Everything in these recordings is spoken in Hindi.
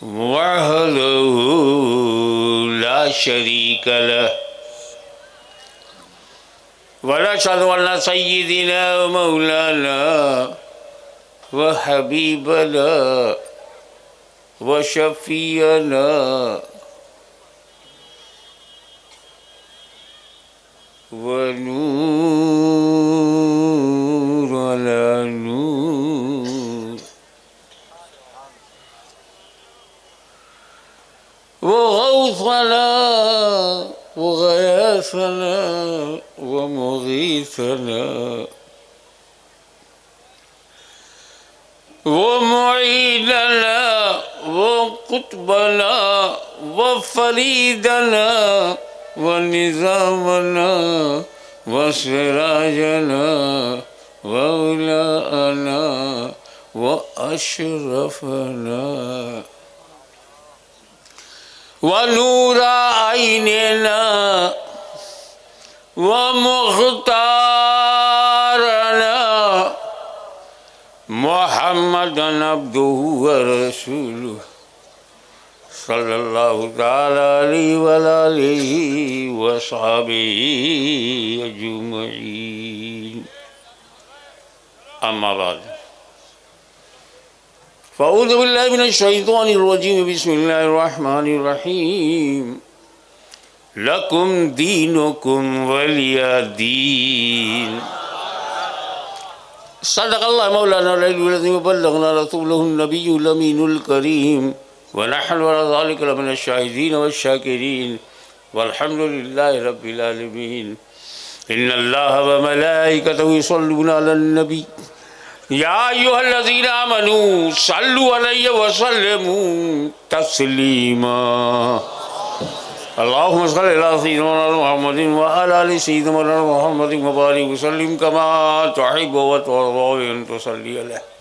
वहदहू ला शरीक लह वनशहदु अन्ना सय्यिदना व मौलाना व हबीबना व शफीअना व नूर अला नूर व गौसना व गयासना व मुगीसना व मुईनना व कुतबना व फरीदना व निज़ामना व सिराजना व उलाना व अशरफना व नूरा आइनना व मुख्तारना मुहम्मदन अब्दुहु व रसूलुहु सल्लल्लाहु तआला अलैहि व आलिहि व सहबिहि अजमईन। अम्मा बाद फ़अऊज़ु बिल्लाहि मिनश शैतानिर रजीम बिस्मिल्लाहिर रहमानिर रहीम लकुम दीनुकुम वलिया दीन। सदक़ल्लाहु मौलाना अल-अज़ीम व बल्लगना रसूलहुन नबियुल अमीनुल करीम व नहनु अला ज़ालिका लमिनश शाहिदीन वश-शाकिरीन वल्हम्दुलिल्लाहि रब्बिल आलमीन। इन्नल्लाहा व मलाइकतहु युसल्लूना अलन नबी या अय्युहल्लज़ीना आमनू सल्लु अलैहि व सल्लिमू तस्लीमा। अल्लाहुम्मा सल्लि अला सय्यिदिना मुहम्मदिन व अला आलि सय्यिदिना मुहम्मदिन व बारिक व सल्लिम कमा तुहिब्बु व तुर्ज़ा अन तुसल्ली अलैहि।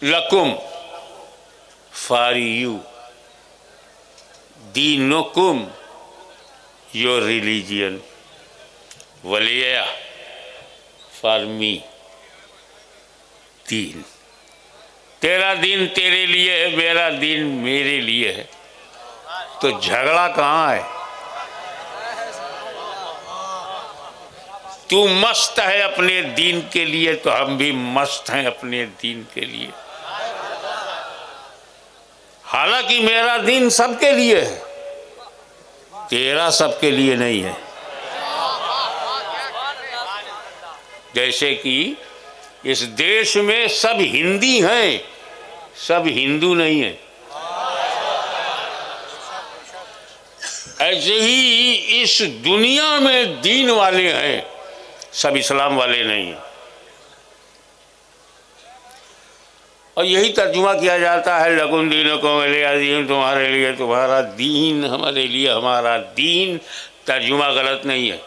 लकुम फॉर यू, दीनुकुम योर रिलीजियन, वलिया फॉर मी दीन। तेरा दीन तेरे लिए है, मेरा दीन मेरे लिए है, तो झगड़ा कहाँ है? तू मस्त है अपने दीन के लिए तो हम भी मस्त हैं अपने दीन के लिए। हालांकि मेरा दीन सबके लिए है, तेरा सबके लिए नहीं है। जैसे कि इस देश में सब हिंदी हैं, सब हिंदू नहीं है। ऐसे ही इस दुनिया में दीन वाले हैं, सब इस्लाम वाले नहीं हैं। और यही तर्जुमा किया जाता है लकुम दीनुकुम वलिया दीन, तुम्हारे लिए तुम्हारा दीन, हमारे लिए हमारा दीन। तर्जुमा गलत नहीं है।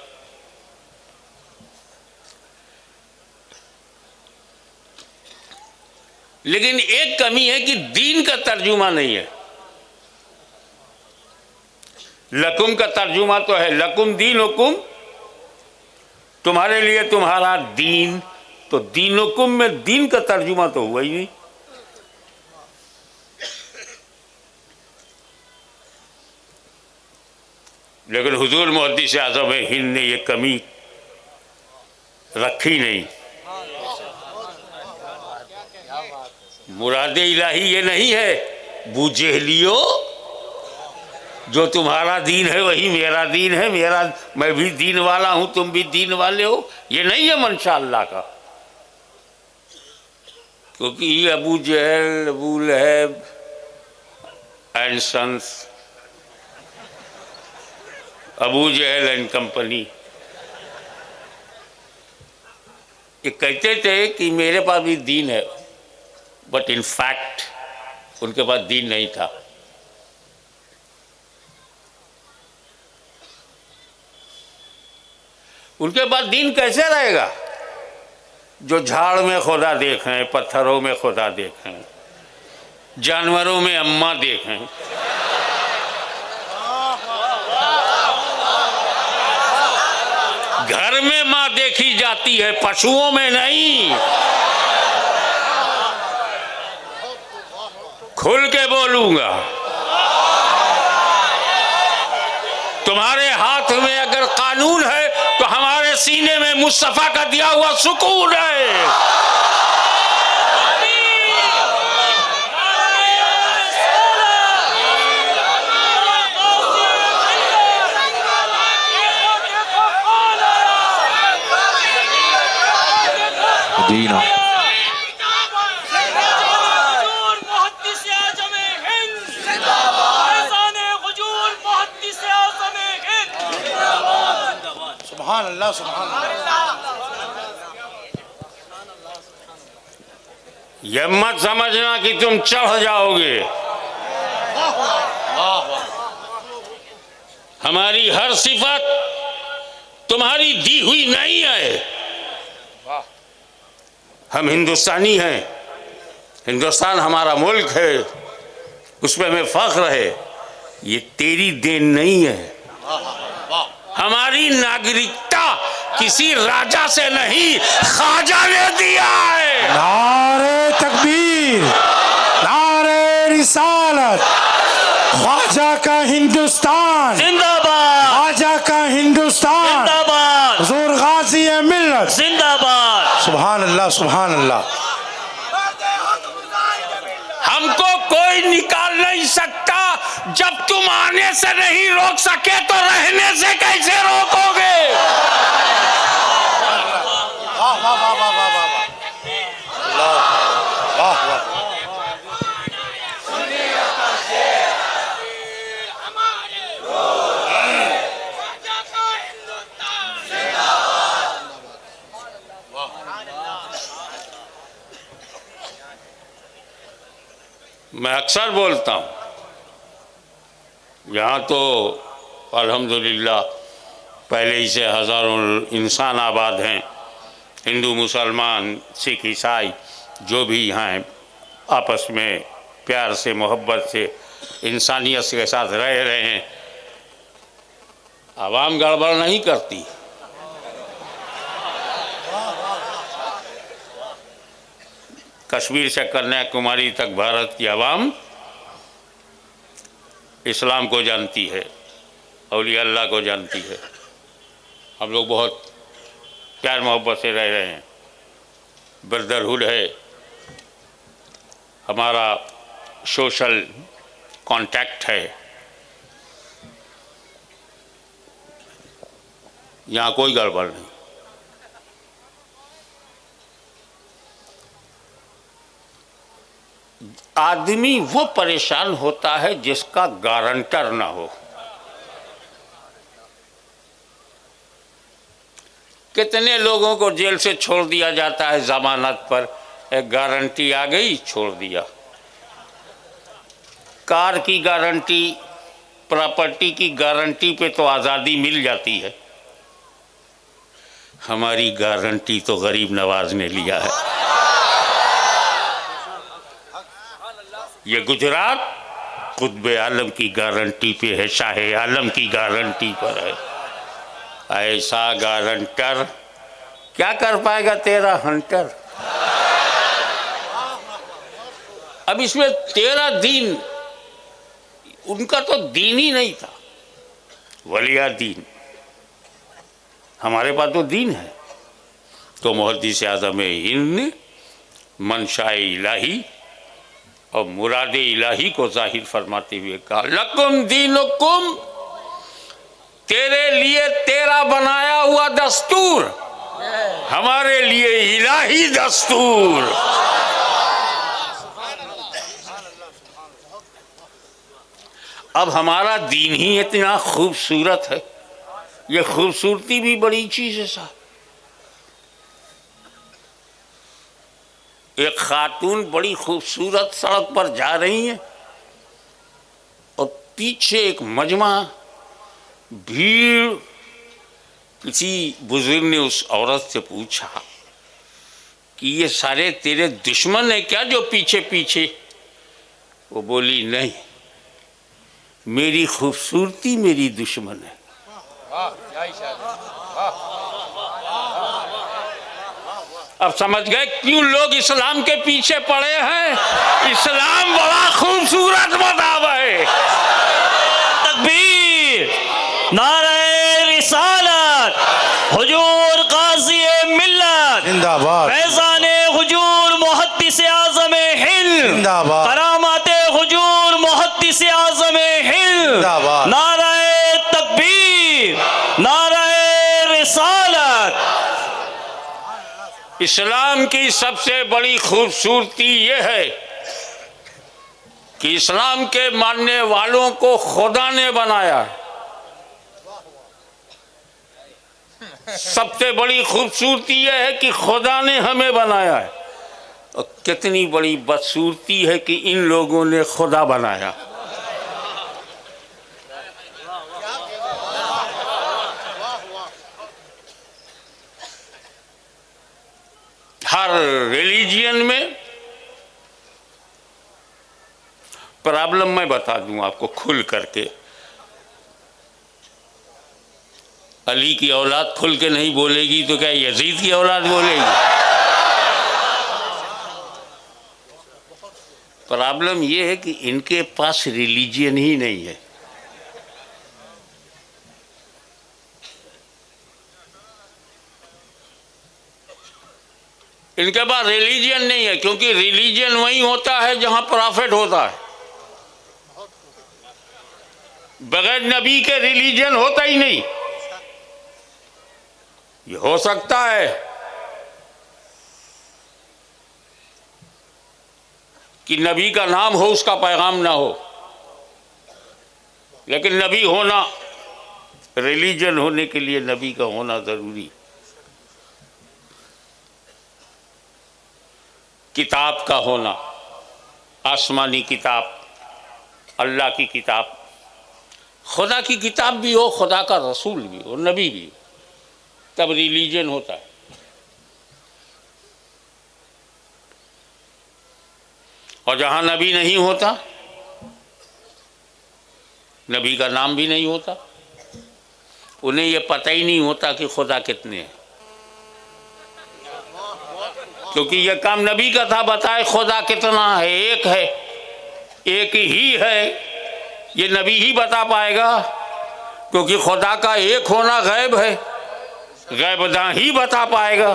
लेकिन एक कमी है कि दीन का तर्जुमा नहीं है। लकुम का तर्जुमा तो है लकुम दीनुकुम, तुम्हारे लिए तुम्हारा दीन, तो दीनुकुम में दीन का तर्जुमा तो हुआ ही नहीं। लेकिन हुजूर मुहद्दिस आज़म हिंद ने ये कमी रखी नहीं। मुरादे इलाही ये नहीं है बूझेलियो, जो तुम्हारा दीन है वही मेरा दीन है, मैं भी दीन वाला हूं, तुम भी दीन वाले हो, ये नहीं है मंशा अल्लाह का। क्योंकि Abu Jahl, Abu Lahab and sons, Abu Jahl and company, ये कहते थे कि मेरे पास भी दीन है, बट इन फैक्ट उनके पास दीन नहीं था। उनके पास दीन कैसे रहेगा जो झाड़ में खुदा देखें, पत्थरों में खुदा देखें, जानवरों में अम्मा देखें, घर में मां देखी जाती है, पशुओं में नहीं। खुल के बोलूंगा, तुम्हारे हाथ में अगर कानून है तो हमारे सीने में मुस्तफा का दिया हुआ सुकून है। दीना सुभान अल्लाह, सुभान अल्लाह। यह मत समझना कि तुम चढ़ जाओगे। हमारी हर सिफत तुम्हारी दी हुई नहीं है। हम हिंदुस्तानी हैं, हिंदुस्तान हमारा मुल्क है, उसमें हमें फख्र है। ये तेरी देन नहीं है। हमारी नागरिकता किसी राजा से नहीं, ख्वाजा ने दिया है। नारे तकबीर, नारे रिसालत, ख्वाजा का हिंदुस्तान जिंदाबाद, ख्वाजा का हिंदुस्तान जिंदाबाद, हुजूर गाजी है मिल्लत जिंदाबाद। सुभान अल्लाह, सुभान अल्लाह। हमको कोई निकाल नहीं सकता। जब तुम आने से नहीं रोक सके तो रहने से कैसे रोकोगे? वाह वाह वाह वाह वाह वाह वाह वाह। मैं अक्सर बोलता हूँ, यहाँ तो अल्हम्दुलिल्लाह पहले ही से हज़ारों इंसान आबाद हैं। हिंदू, मुसलमान, सिख, ईसाई जो भी यहाँ हैं, आपस में प्यार से, मोहब्बत से, इंसानियत के साथ रह रहे हैं। आवाम गड़बड़ नहीं करती। कश्मीर से कन्याकुमारी तक भारत की आवाम इस्लाम को जानती है, औलिया अल्लाह को जानती है। हम लोग बहुत प्यार मोहब्बत से रह रहे हैं, ब्रदरहुड है, हमारा सोशल कांटेक्ट है। यहाँ कोई गड़बड़ नहीं। आदमी वो परेशान होता है जिसका गारंटर ना हो। कितने लोगों को जेल से छोड़ दिया जाता है जमानत पर, एक गारंटी आ गई, छोड़ दिया। कार की गारंटी, प्रॉपर्टी की गारंटी पे तो आज़ादी मिल जाती है। हमारी गारंटी तो गरीब नवाज ने लिया है। ये गुजरात कुतुब आलम की गारंटी पे है, शाह आलम की गारंटी पर है। ऐसा गारंटर क्या कर पाएगा तेरा हंटर? अब इसमें तेरा दीन, उनका तो दीन ही नहीं था, वलिया दीन। हमारे पास तो दीन है। तो मुहद्दिस आज़म हिंद ने मंशाए इलाही और मुराद इलाही को जाहिर फरमाते हुए कहा, लकुम दीनुकुम, तेरे लिए तेरा बनाया हुआ दस्तूर, हमारे लिए इलाही दस्तूर। अब हमारा दीन ही इतना खूबसूरत है। ये खूबसूरती भी बड़ी चीज है साहब। एक खातून बड़ी खूबसूरत सड़क पर जा रही है और पीछे एक मजमा, भीड़। किसी बुजुर्ग ने उस औरत से पूछा कि ये सारे तेरे दुश्मन है क्या जो पीछे पीछे? वो बोली, नहीं, मेरी खूबसूरती मेरी दुश्मन है। अब समझ गए क्यों लोग इस्लाम के पीछे पड़े हैं? इस्लाम बड़ा खूबसूरत मज़हब है। तकबीर, नारे रिसालत, हुजूर गाज़ी मिल्लत जिंदाबाद, फैज़ान हुजूर मुहद्दिस आज़म हिंद, जिंदाबाद, करामात हुजूर मुहद्दिस आज़म हिंद, जिंदाबाद। नारे तकबीर, नारे रिसालत। इस्लाम की सबसे बड़ी खूबसूरती यह है कि इस्लाम के मानने वालों को खुदा ने बनाया है। सबसे बड़ी खूबसूरती यह है कि खुदा ने हमें बनाया है। और कितनी बड़ी बदसूरती है कि इन लोगों ने खुदा बनाया। हर रिलीजियन में प्रॉब्लम मैं बता दूं आपको खुल करके। अली की औलाद खुल के नहीं बोलेगी तो क्या यजीद की औलाद बोलेगी? प्रॉब्लम यह है कि इनके पास रिलीजियन ही नहीं है। इनके पास रिलीजियन नहीं है, क्योंकि रिलीजियन वही होता है जहां प्रॉफिट होता है। बगैर नबी के रिलीजियन होता ही नहीं। ये हो सकता है कि नबी का नाम हो, उसका पैगाम ना हो, लेकिन नबी होना, रिलीजन होने के लिए नबी का होना जरूरी। किताब का होना, आसमानी किताब, अल्लाह की किताब, खुदा की किताब भी हो, खुदा का रसूल भी हो, नबी भी हो, तब रिलीजन होता है। और जहां नबी नहीं होता, नबी का नाम भी नहीं होता, उन्हें यह पता ही नहीं होता कि खुदा कितने हैं, क्योंकि यह काम नबी का था, बताए खुदा कितना है। एक है, एक ही है, ये नबी ही बता पाएगा, क्योंकि खुदा का एक होना गैब है, गैबदा ही बता पाएगा।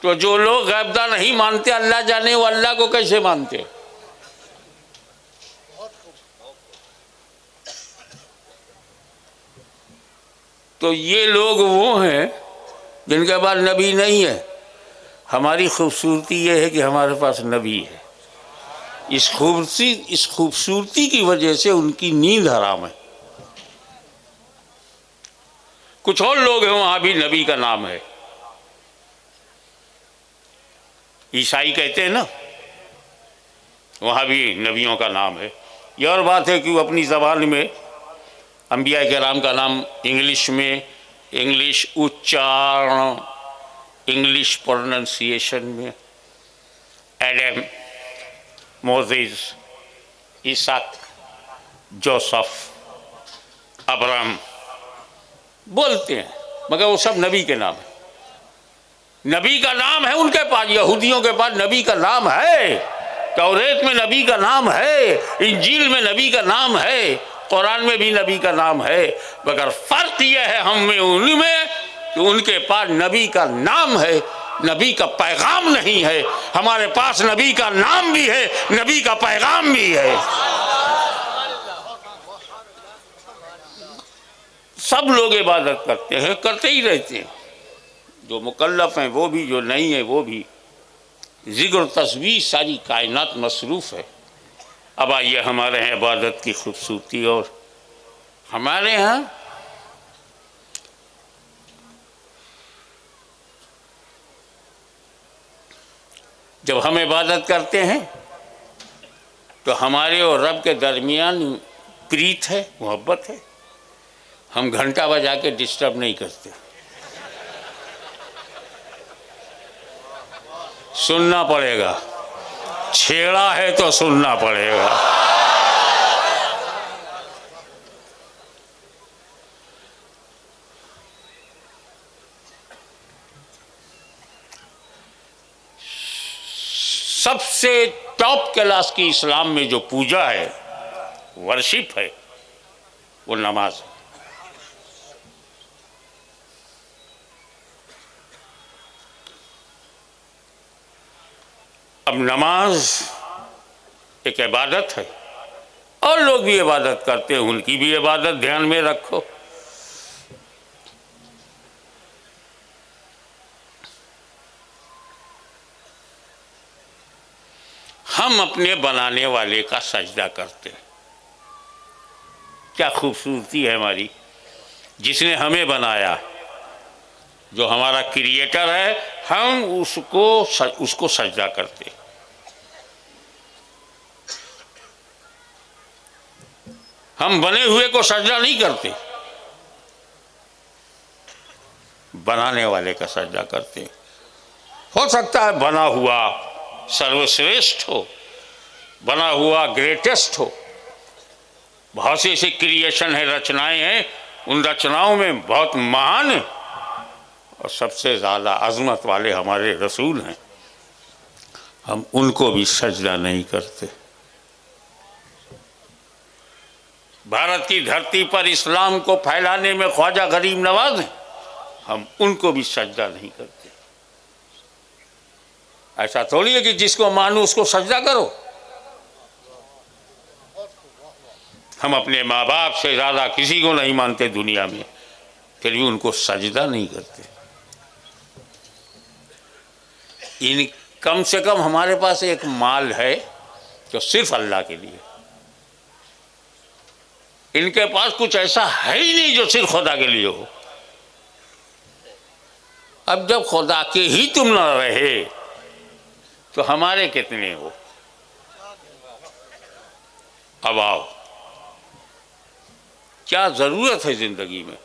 तो जो लोग गैबदा नहीं मानते, अल्लाह जाने वो अल्लाह को कैसे मानते? तो ये लोग वो हैं जिनके पास नबी नहीं है। हमारी खूबसूरती ये है कि हमारे पास नबी है। इस खूबसूरती की वजह से उनकी नींद हराम है। कुछ और लोग हैं वहां भी नबी का नाम है। ईसाई कहते हैं ना, वहां भी नबियों का नाम है। यह और बात है कि वो अपनी ज़बान में अंबिया किराम का नाम इंग्लिश में, इंग्लिश उच्चारण, इंग्लिश प्रोनंसिएशन में एडम, मोसेस, इसहाक, जोसेफ, अब्राहम बोलते हैं, मगर वो सब नबी के नाम है। नबी का नाम है उनके पास, यहूदियों के पास नबी का नाम है, तौरेत में नबी का नाम है, इंजील में नबी का नाम है, कुरान में भी नबी का नाम है, मगर फर्क यह है हम में उनमें कि उनके पास नबी का नाम है, नबी का पैगाम नहीं है। हमारे पास नबी का नाम भी है, नबी का पैगाम भी है। सब लोग इबादत करते हैं, करते ही रहते हैं, जो मुकल्लफ हैं वो भी, जो नहीं है वो भी। जिक्र तस्बीह सारी कायनात मसरूफ़ है। अब आइए हमारे यहाँ इबादत की खूबसूरती। और हमारे यहाँ जब हम इबादत करते हैं तो हमारे और रब के दरमियान प्रीत है, मोहब्बत है। हम घंटा बजा के डिस्टर्ब नहीं करते। सुनना पड़ेगा, छेड़ा है तो सुनना पड़ेगा। सबसे टॉप क्लास की इस्लाम में जो पूजा है, वर्शिप है, वो नमाज है। अब नमाज एक इबादत है, और लोग भी इबादत करते हैं, उनकी भी इबादत ध्यान में रखो। हम अपने बनाने वाले का सजदा करते हैं। क्या खूबसूरती है हमारी, जिसने हमें बनाया, जो हमारा क्रिएटर है, हम उसको सजदा करते हैं। हम बने हुए को सजदा नहीं करते, बनाने वाले का सजदा करते हैं। हो सकता है बना हुआ सर्वश्रेष्ठ हो, बना हुआ ग्रेटेस्ट हो। बहुत सी ऐसी क्रिएशन है, रचनाएं हैं, उन रचनाओं में बहुत महान है और सबसे ज़्यादा अजमत वाले हमारे रसूल हैं, हम उनको भी सजदा नहीं करते। भारत की धरती पर इस्लाम को फैलाने में ख्वाजा गरीब नवाज हैं, हम उनको भी सजदा नहीं करते। ऐसा थोड़ी है कि जिसको मानो उसको सजदा करो। हम अपने माँ बाप से ज़्यादा किसी को नहीं मानते दुनिया में, फिर भी उनको सजदा नहीं करते। इन कम से कम हमारे पास एक माल है जो सिर्फ अल्लाह के लिए। इनके पास कुछ ऐसा है ही नहीं जो सिर्फ खुदा के लिए हो। अब जब खुदा के ही तुम ना रहे तो हमारे कितने हो। अब आओ, क्या जरूरत है जिंदगी में?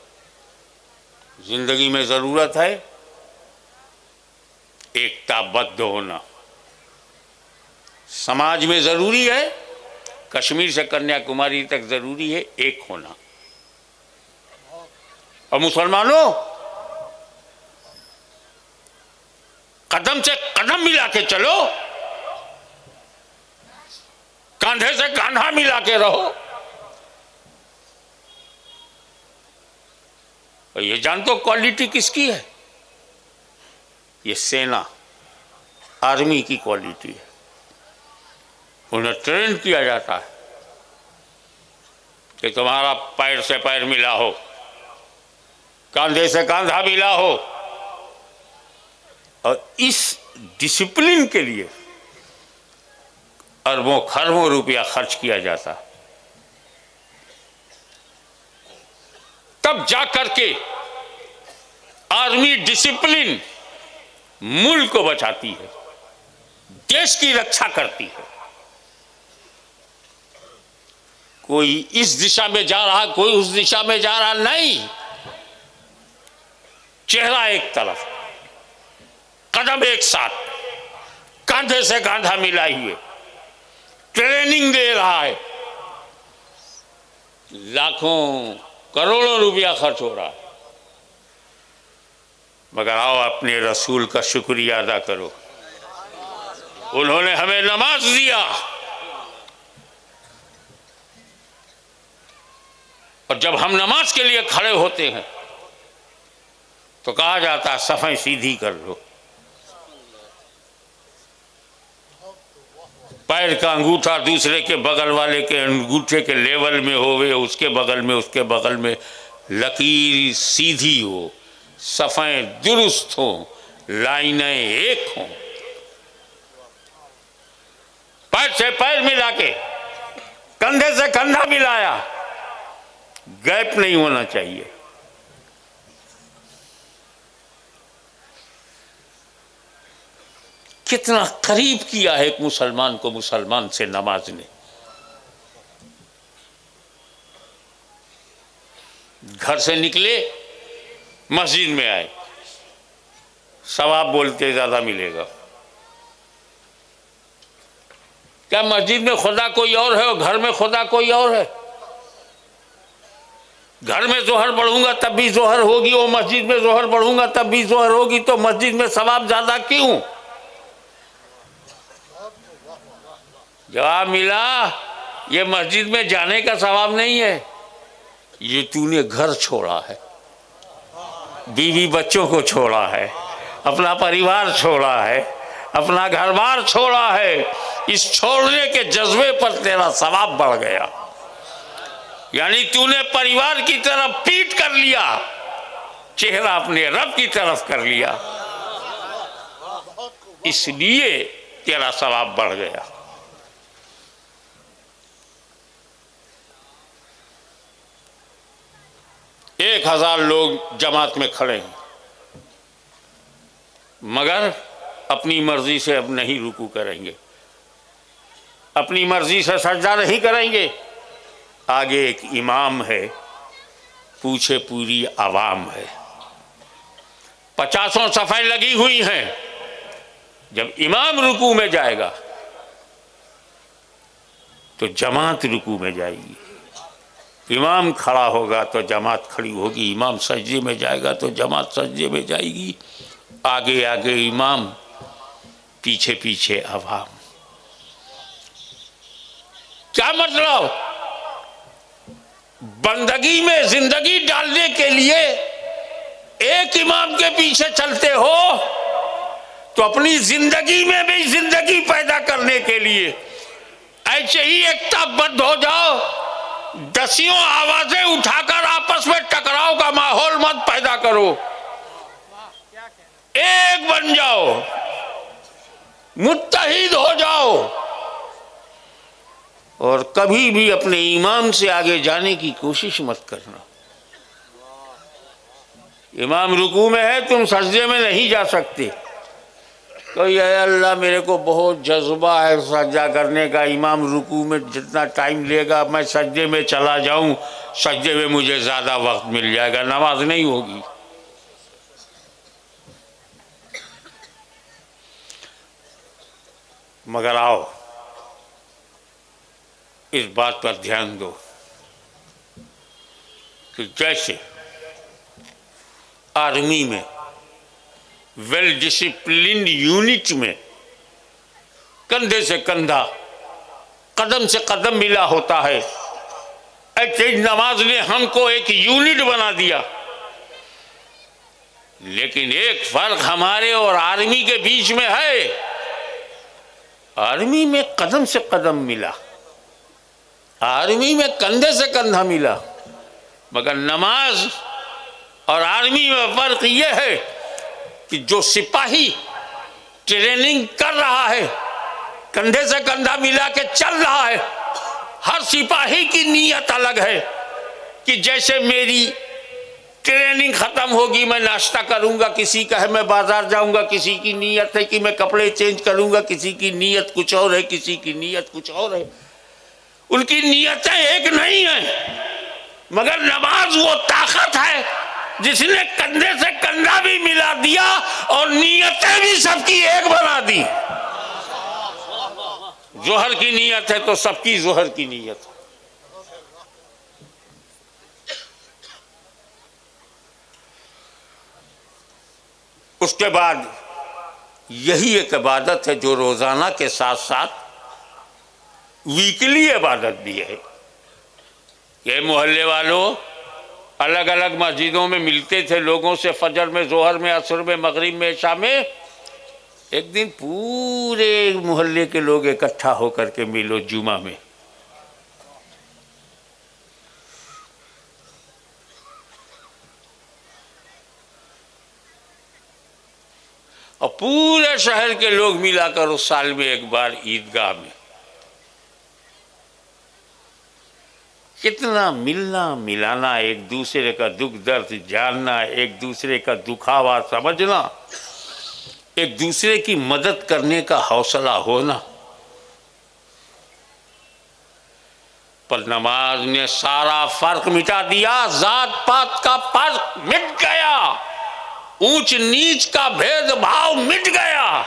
जिंदगी में जरूरत है एकताबद्ध होना। समाज में जरूरी है, कश्मीर से कन्याकुमारी तक जरूरी है एक होना। और मुसलमानों, कदम से कदम मिला के चलो, कांधे से कांधा मिला के रहो। और ये जानते हो क्वालिटी किसकी है? ये सेना, आर्मी की क्वालिटी है। उन्हें ट्रेन किया जाता है कि तुम्हारा पैर से पैर मिला हो, कांधे से कांधा मिला हो। और इस डिसिप्लिन के लिए अरबों खरबों रुपया खर्च किया जाता, तब जाकर के आर्मी डिसिप्लिन मुल्क को बचाती है, देश की रक्षा करती है। कोई इस दिशा में जा रहा, कोई उस दिशा में जा रहा नहीं, चेहरा एक तरफ, कदम एक साथ, कांधे से कांधा मिलाए हुए ट्रेनिंग दे रहा है। लाखों करोड़ों रुपया खर्च हो रहा है, मगर आओ अपने रसूल का शुक्रिया अदा करो। उन्होंने हमें नमाज दिया, और जब हम नमाज के लिए खड़े होते हैं तो कहा जाता है सफ़ें सीधी कर लो। पैर का अंगूठा दूसरे के बगल वाले के अंगूठे के लेवल में होवे, उसके बगल में, उसके बगल में लकीर सीधी हो, सफ़ें दुरुस्त हो, लाइनें एक हों। पैर से पैर मिला के, कंधे से कंधा मिलाया, गैप नहीं होना चाहिए। कितना करीब किया है एक मुसलमान को मुसलमान से नमाज ने। घर से निकले, मस्जिद में आए, सवाब बोलते ज्यादा मिलेगा। क्या मस्जिद में खुदा कोई और है और घर में खुदा कोई और है? घर में जोहर पढ़ूंगा तब भी जोहर होगी, और मस्जिद में जोहर पढ़ूंगा तब भी जोहर होगी, तो मस्जिद में सवाब ज्यादा क्यों? जवाब मिला, ये मस्जिद में जाने का सवाब नहीं है, ये तूने घर छोड़ा है, बीवी बच्चों को छोड़ा है, अपना परिवार छोड़ा है, अपना घर बार छोड़ा है। इस छोड़ने के जज्बे पर तेरा सवाब बढ़ गया। यानी तूने परिवार की तरफ पीठ कर लिया, चेहरा अपने रब की तरफ कर लिया, इसलिए तेरा सवाब बढ़ गया। एक 1000 लोग जमात में खड़े हैं, मगर अपनी मर्जी से अब नहीं रुकू करेंगे, अपनी मर्जी से सजदा नहीं करेंगे। आगे एक इमाम है, पीछे पूरी आवाम है, 50 सफ़ें लगी हुई हैं। जब इमाम रुकू में जाएगा तो जमात रुकू में जाएगी, इमाम खड़ा होगा तो जमात खड़ी होगी, इमाम सजदे में जाएगा तो जमात सजदे में जाएगी, आगे आगे इमाम, पीछे पीछे अवाम। क्या मतलब? बंदगी में जिंदगी डालने के लिए एक इमाम के पीछे चलते हो तो अपनी जिंदगी में भी जिंदगी पैदा करने के लिए ऐसे ही एकताबद्ध हो जाओ, दसियों आवाजें उठाकर आपस में टकराव का माहौल मत पैदा करो, एक बन जाओ, मुत्तहिद हो जाओ और कभी भी अपने ईमान से आगे जाने की कोशिश मत करना। इमाम रुकू में है, तुम सजदे में नहीं जा सकते। कोई अल्लाह मेरे को बहुत जज्बा है सजदा करने का, इमाम रुकू में जितना टाइम लेगा मैं सजदे में चला जाऊं, सजदे में मुझे ज़्यादा वक्त मिल जाएगा, नमाज नहीं होगी। मगर आओ इस बात पर ध्यान दो कि जैसे आर्मी में वेल डिसिप्लिन्ड यूनिट में कंधे से कंधा, कदम से कदम मिला होता है, ऐसे नमाज ने हमको एक यूनिट बना दिया। लेकिन एक फर्क हमारे और आर्मी के बीच में है, आर्मी में कदम से कदम मिला, आर्मी में कंधे से कंधा मिला, मगर नमाज और आर्मी में फर्क यह है कि जो सिपाही ट्रेनिंग कर रहा है, कंधे से कंधा मिला के चल रहा है, हर सिपाही की नीयत अलग है कि जैसे मेरी ट्रेनिंग खत्म होगी मैं नाश्ता करूंगा, किसी का है मैं बाजार जाऊंगा, किसी की नीयत है कि मैं कपड़े चेंज करूंगा, किसी की नीयत कुछ और है, किसी की नीयत कुछ और है। उनकी नीयतें एक नहीं है, मगर नमाज वो ताकत है जिसने कंधे से कंधा भी मिला दिया और नीयतें भी सबकी एक बना दी। जोहर की नीयत है तो सबकी जोहर की नीयत है। उसके बाद यही एक इबादत है जो रोजाना के साथ साथ वीकली इबादत भी है। ये मोहल्ले वालों अलग अलग मस्जिदों में मिलते थे लोगों से, फजर में, जोहर में, असर में, मगरिब में, इशा में। एक दिन पूरे मोहल्ले के लोग इकट्ठा होकर के मिलो जुमा में। और पूरे शहर के लोग मिलाकर उस साल में एक बार ईदगाह में। कितना मिलना मिलाना, एक दूसरे का दुख दर्द जानना, एक दूसरे का दुखावा समझना, एक दूसरे की मदद करने का हौसला होना। पर नमाज ने सारा फर्क मिटा दिया, जात पात का फर्क मिट गया, ऊंच नीच का भेदभाव मिट गया।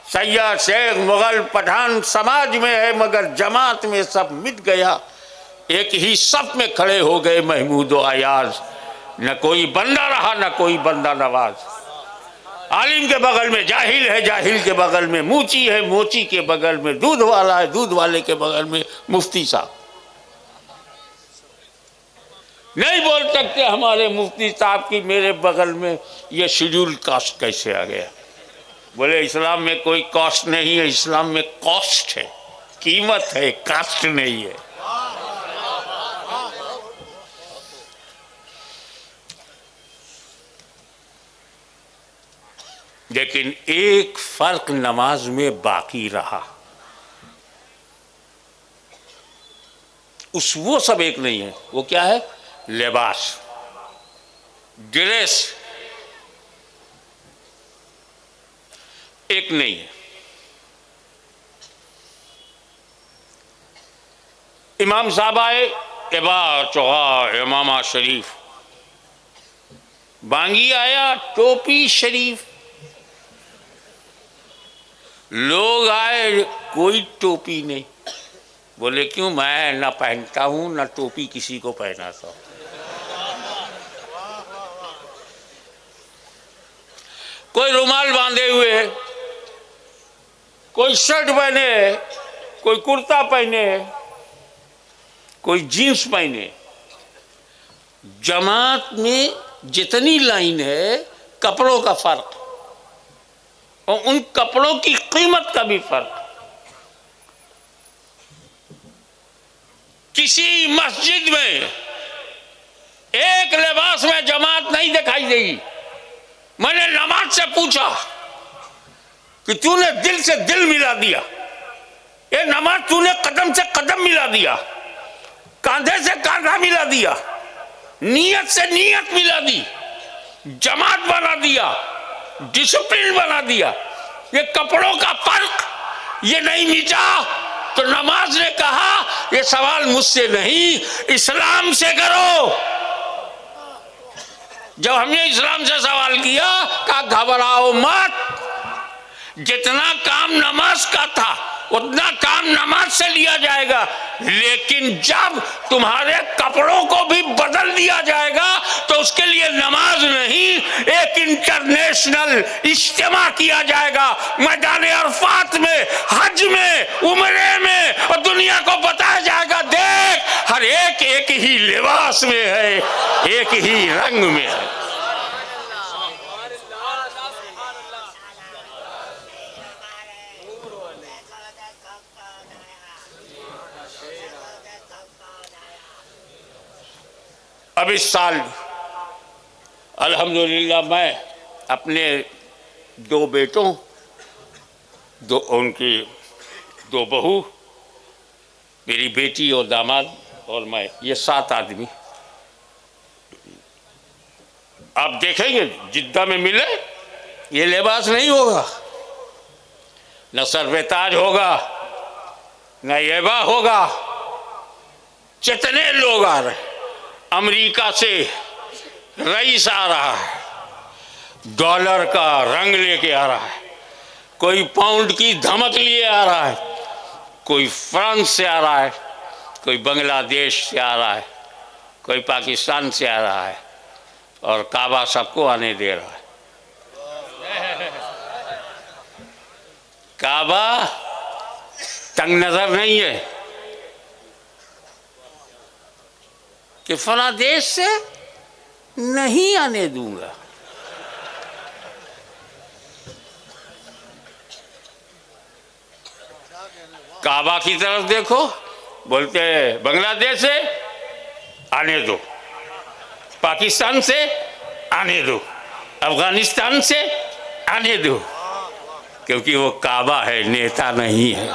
सैयद शेख मुगल पठान समाज में है मगर जमात में सब मिट गया। एक ही सफ में खड़े हो गए महमूद व अयाज, न कोई बंदा रहा न कोई बंदा नवाज। आलिम के बगल में जाहिल है, जाहिल के बगल में मूची है, मूची के बगल में दूध वाला है, दूध वाले के बगल में मुफ्ती साहब। नहीं बोल सकते हमारे मुफ्ती साहब की मेरे बगल में ये शेड्यूल कास्ट कैसे आ गया। बोले इस्लाम में कोई कास्ट नहीं है, इस्लाम में कॉस्ट है, कीमत है, कास्ट नहीं है। लेकिन एक फर्क नमाज में बाकी रहा, वो सब एक नहीं है। वो क्या है? लिबास, ड्रेस एक नहीं है। इमाम साहब आए, एबा चौहा इमामा शरीफ, बांगी आया टोपी शरीफ, लोग आए कोई टोपी नहीं। बोले क्यों? मैं ना पहनता हूं ना टोपी किसी को पहनाता हूं। कोई रुमाल बांधे हुए, कोई शर्ट पहने, कोई कुर्ता पहने, कोई जींस पहने। जमात में जितनी लाइन है, कपड़ों का फर्क और उन कपड़ों की कीमत का भी फर्क। किसी मस्जिद में एक लिबास में जमात नहीं दिखाई देगी। मैंने नमाज से पूछा कि तूने दिल से दिल मिला दिया, ये नमाज तूने कदम से कदम मिला दिया, कांधे से कांधा मिला दिया, नीयत से नीयत मिला दी, जमात बना दिया, डिसिप्लिन बना दिया। ये कपड़ों का फर्क ये नहीं मिटा तो नमाज ने कहा ये सवाल मुझसे नहीं, इस्लाम से करो। जब हमने इस्लाम से सवाल किया, कहा घबराओ मत, जितना काम नमाज का था उतना काम नमाज से लिया जाएगा, लेकिन जब तुम्हारे कपड़ों को भी बदल दिया जाएगा तो उसके लिए नमाज नहीं, एक इंटरनेशनल इज्तिमा किया जाएगा मैदान अरफात में, हज में, उम्रे में, और दुनिया को बताया जाएगा देख हर एक ही लिबास में है, एक ही रंग में है। अब इस साल अल्हम्दुलिल्लाह मैं अपने दो बेटों, उनकी दो बहू, मेरी बेटी और दामाद और मैं, ये 7 आदमी आप देखेंगे जिद्दा में मिले, ये लिबास नहीं होगा, न सर पे ताज होगा, न येबा होगा। जितने लोग आ रहे हैं, अमेरिका से रईस आ रहा है, डॉलर का रंग लेके आ रहा है, कोई पाउंड की धमक लिए आ रहा है, कोई फ्रांस से आ रहा है, कोई बांग्लादेश से आ रहा है, कोई पाकिस्तान से आ रहा है, और काबा सबको आने दे रहा है। काबा तंग नजर नहीं है कि फला देश से नहीं आने दूंगा। काबा की तरफ देखो, बोलते हैं बांग्लादेश से आने दो, पाकिस्तान से आने दो, अफगानिस्तान से आने दो, क्योंकि वो काबा है, नेता नहीं है।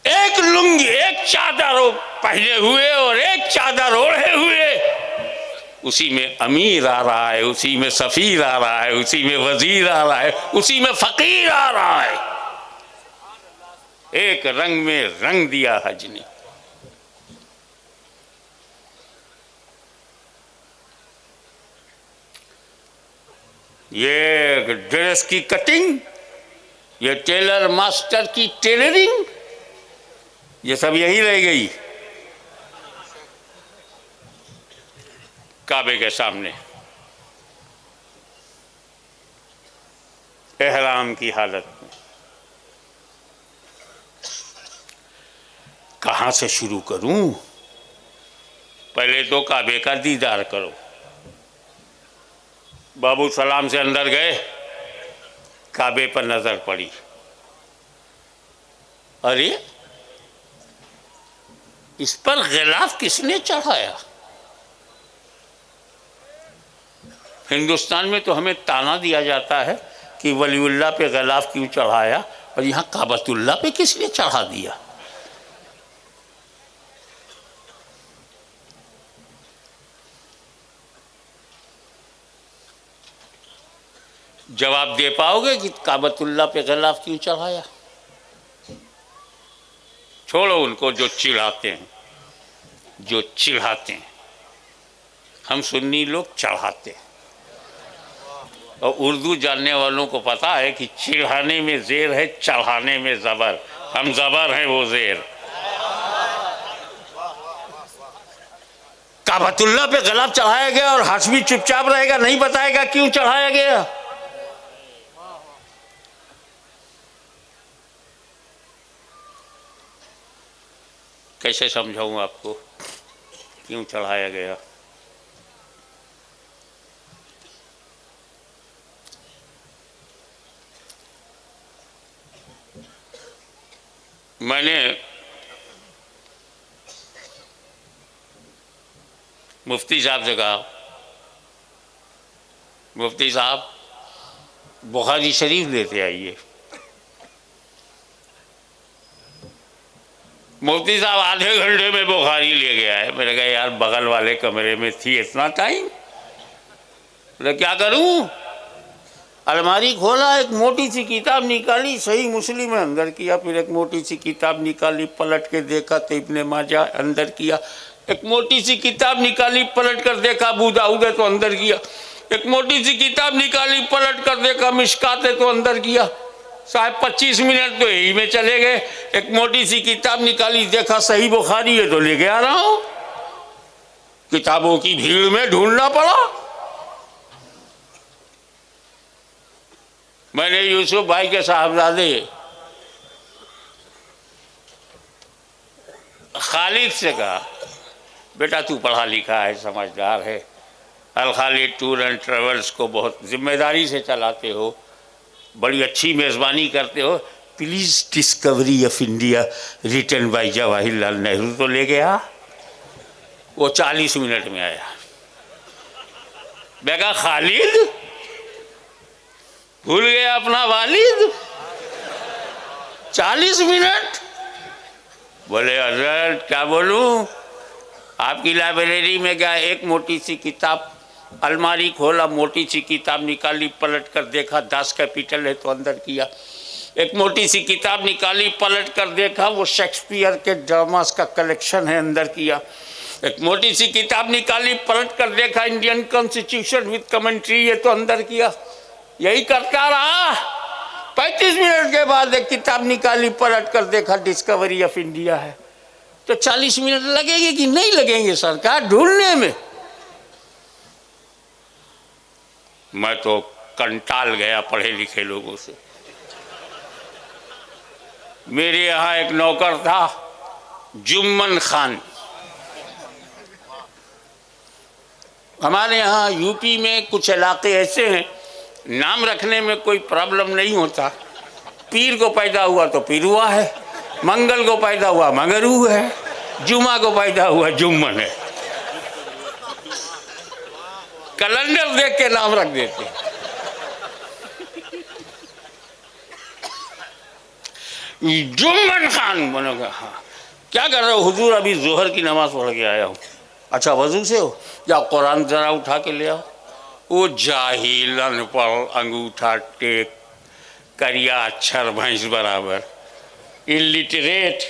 एक लुंगी, एक चादर पहने हुए और एक चादर ओढ़े हुए, उसी में अमीर आ रहा है, उसी में सफीर आ रहा है, उसी में वजीर आ रहा है, उसी में फकीर आ रहा है। एक रंग में रंग दिया हज ने। ये ड्रेस की कटिंग, ये टेलर मास्टर की टेलरिंग, ये सब यही रह गई। काबे के सामने एहराम की हालत में। कहाँ से शुरू करूं? पहले तो काबे का दीदार करो। बाबू सलाम से अंदर गए, काबे पर नजर पड़ी, अरे इस पर गिलाफ किसने चढ़ाया? हिंदुस्तान में तो हमें ताना दिया जाता है कि वलीउल्लाह पे गिलाफ क्यों चढ़ाया, और यहाँ काबतुल्लाह पे किसने चढ़ा दिया? जवाब दे पाओगे कि काबतुल्लाह पे गिलाफ क्यों चढ़ाया? छोड़ो उनको जो चिढ़ाते हैं, जो चिढ़ाते हैं। हम सुन्नी लोग चढ़ाते हैं, और उर्दू जानने वालों को पता है कि चिढ़ाने में ज़ेर है, चढ़ाने में ज़बर। हम ज़बर हैं, वो ज़ेर। काबतुल्लाह पे गिलाफ चढ़ाया गया और हाशमी चुपचाप रहेगा, नहीं बताएगा क्यों चढ़ाया गया। कैसे समझाऊं आपको क्यों चढ़ाया गया? मैंने मुफ्ती साहब से कहा, मुफ्ती साहब बुखारी शरीफ लेते आइए। मुफ्ती साहब आधे घंटे में बुखारी ले गया है। मैंने कहा यार बगल वाले कमरे में थी, इतना टाइम? बोले क्या करूं? अलमारी खोला, एक मोटी सी किताब निकाली, सही मुस्लिम है, अंदर किया। फिर एक मोटी सी किताब निकाली, पलट के देखा तो इब्ने माजा, अंदर किया। एक मोटी सी किताब निकाली, पलट कर देखा अबू दाऊद है, तो अंदर किया। एक मोटी सी किताब निकाली, पलट कर देखा मिशकात है, तो अंदर किया। साहब 25 मिनट तो यही में चले गए। एक मोटी सी किताब निकाली, देखा सही बुखारी है, तो लेके आ रहा हूं। किताबों की भीड़ में ढूंढना पड़ा। मैंने यूसुफ भाई के साहबजादे खालिद से कहा, बेटा तू पढ़ा लिखा है, समझदार है, अल खालिद टूर एंड ट्रेवल्स को बहुत जिम्मेदारी से चलाते हो, बड़ी अच्छी मेज़बानी करते हो, please Discovery of India written by Jawaharlal Nehru तो ले गया। वो 40 मिनट में आया। मैं कहा खालिद भूल गया अपना वालिद? 40 मिनट? बोले हज़रत क्या बोलूं, आपकी लाइब्रेरी में गया, एक मोटी सी किताब, अलमारी खोला, मोटी सी किताब निकाली, पलट कर देखा 10 कैपिटल है, तो अंदर किया। एक मोटी सी किताब निकाली, पलट कर देखा वो शेक्सपियर के ड्रामास का कलेक्शन है, अंदर किया। एक मोटी सी किताब निकाली, पलट कर देखा इंडियन कॉन्स्टिट्यूशन विद कमेंट्री है, तो अंदर किया। यही करता रहा। 35 मिनट के बाद एक किताब निकाली, पलट कर देखा डिस्कवरी ऑफ इंडिया है। तो 40 मिनट लगेंगे कि नहीं लगेंगे सरकार ढूंढने में? मैं तो कंटाल गया पढ़े लिखे लोगों से। मेरे यहाँ एक नौकर था जुम्मन खान। हमारे यहाँ यूपी में कुछ इलाके ऐसे हैं, नाम रखने में कोई प्रॉब्लम नहीं होता। पीर को पैदा हुआ तो पीरुआ है, मंगल को पैदा हुआ मगरू है, जुमा को पैदा हुआ जुम्मन है। कैलेंडर देख के नाम रख देते। जुम्मन खान बनोगा। हाँ, क्या कर रहे हो? हुजूर अभी जोहर की नमाज पढ़ के आया हूँ। अच्छा वजू से हो? जाओ कुरान जरा उठा के ले आओ। वो जाहिल अनपढ़ अंगूठा टेक करिया अक्षर भैंस बराबर इलिटरेट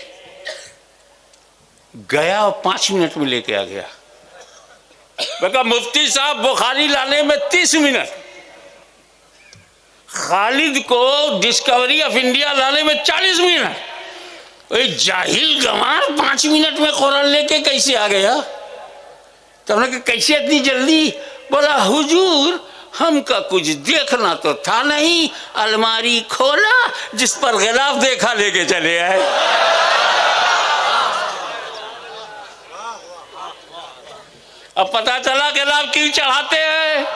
गया, 5 मिनट में लेके आ गया। मैं मुफ्ती साहब बुखारी लाने में 30 मिनट, खालिद को डिस्कवरी ऑफ इंडिया लाने में 40 मिनट। जाहिल गंवार 5 मिनट में कुरान लेके कैसे आ गया? तो हमने कहा कैसे इतनी जल्दी? बोला हुजूर हमका कुछ देखना तो था नहीं, अलमारी खोला जिस पर गिलाफ देखा लेके चले आए। अब पता चला गिलाफ क्यों चढ़ाते हैं।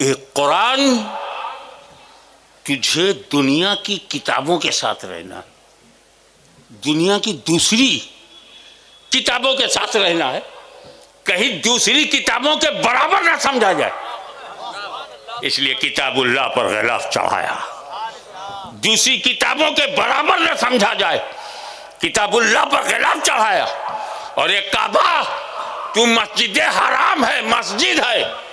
एक कुरान तुझे दुनिया की किताबों के साथ रहना, दुनिया की दूसरी किताबों के साथ रहना है, कहीं दूसरी किताबों के बराबर ना समझा जाए, इसलिए किताबुल्लाह पर गिलाफ चढ़ाया। दूसरी किताबों के बराबर ना समझा जाए, किताबुल्लाह पर गिलाफ चढ़ाया। और एक काबा तू मस्जिद हराम है, मस्जिद है,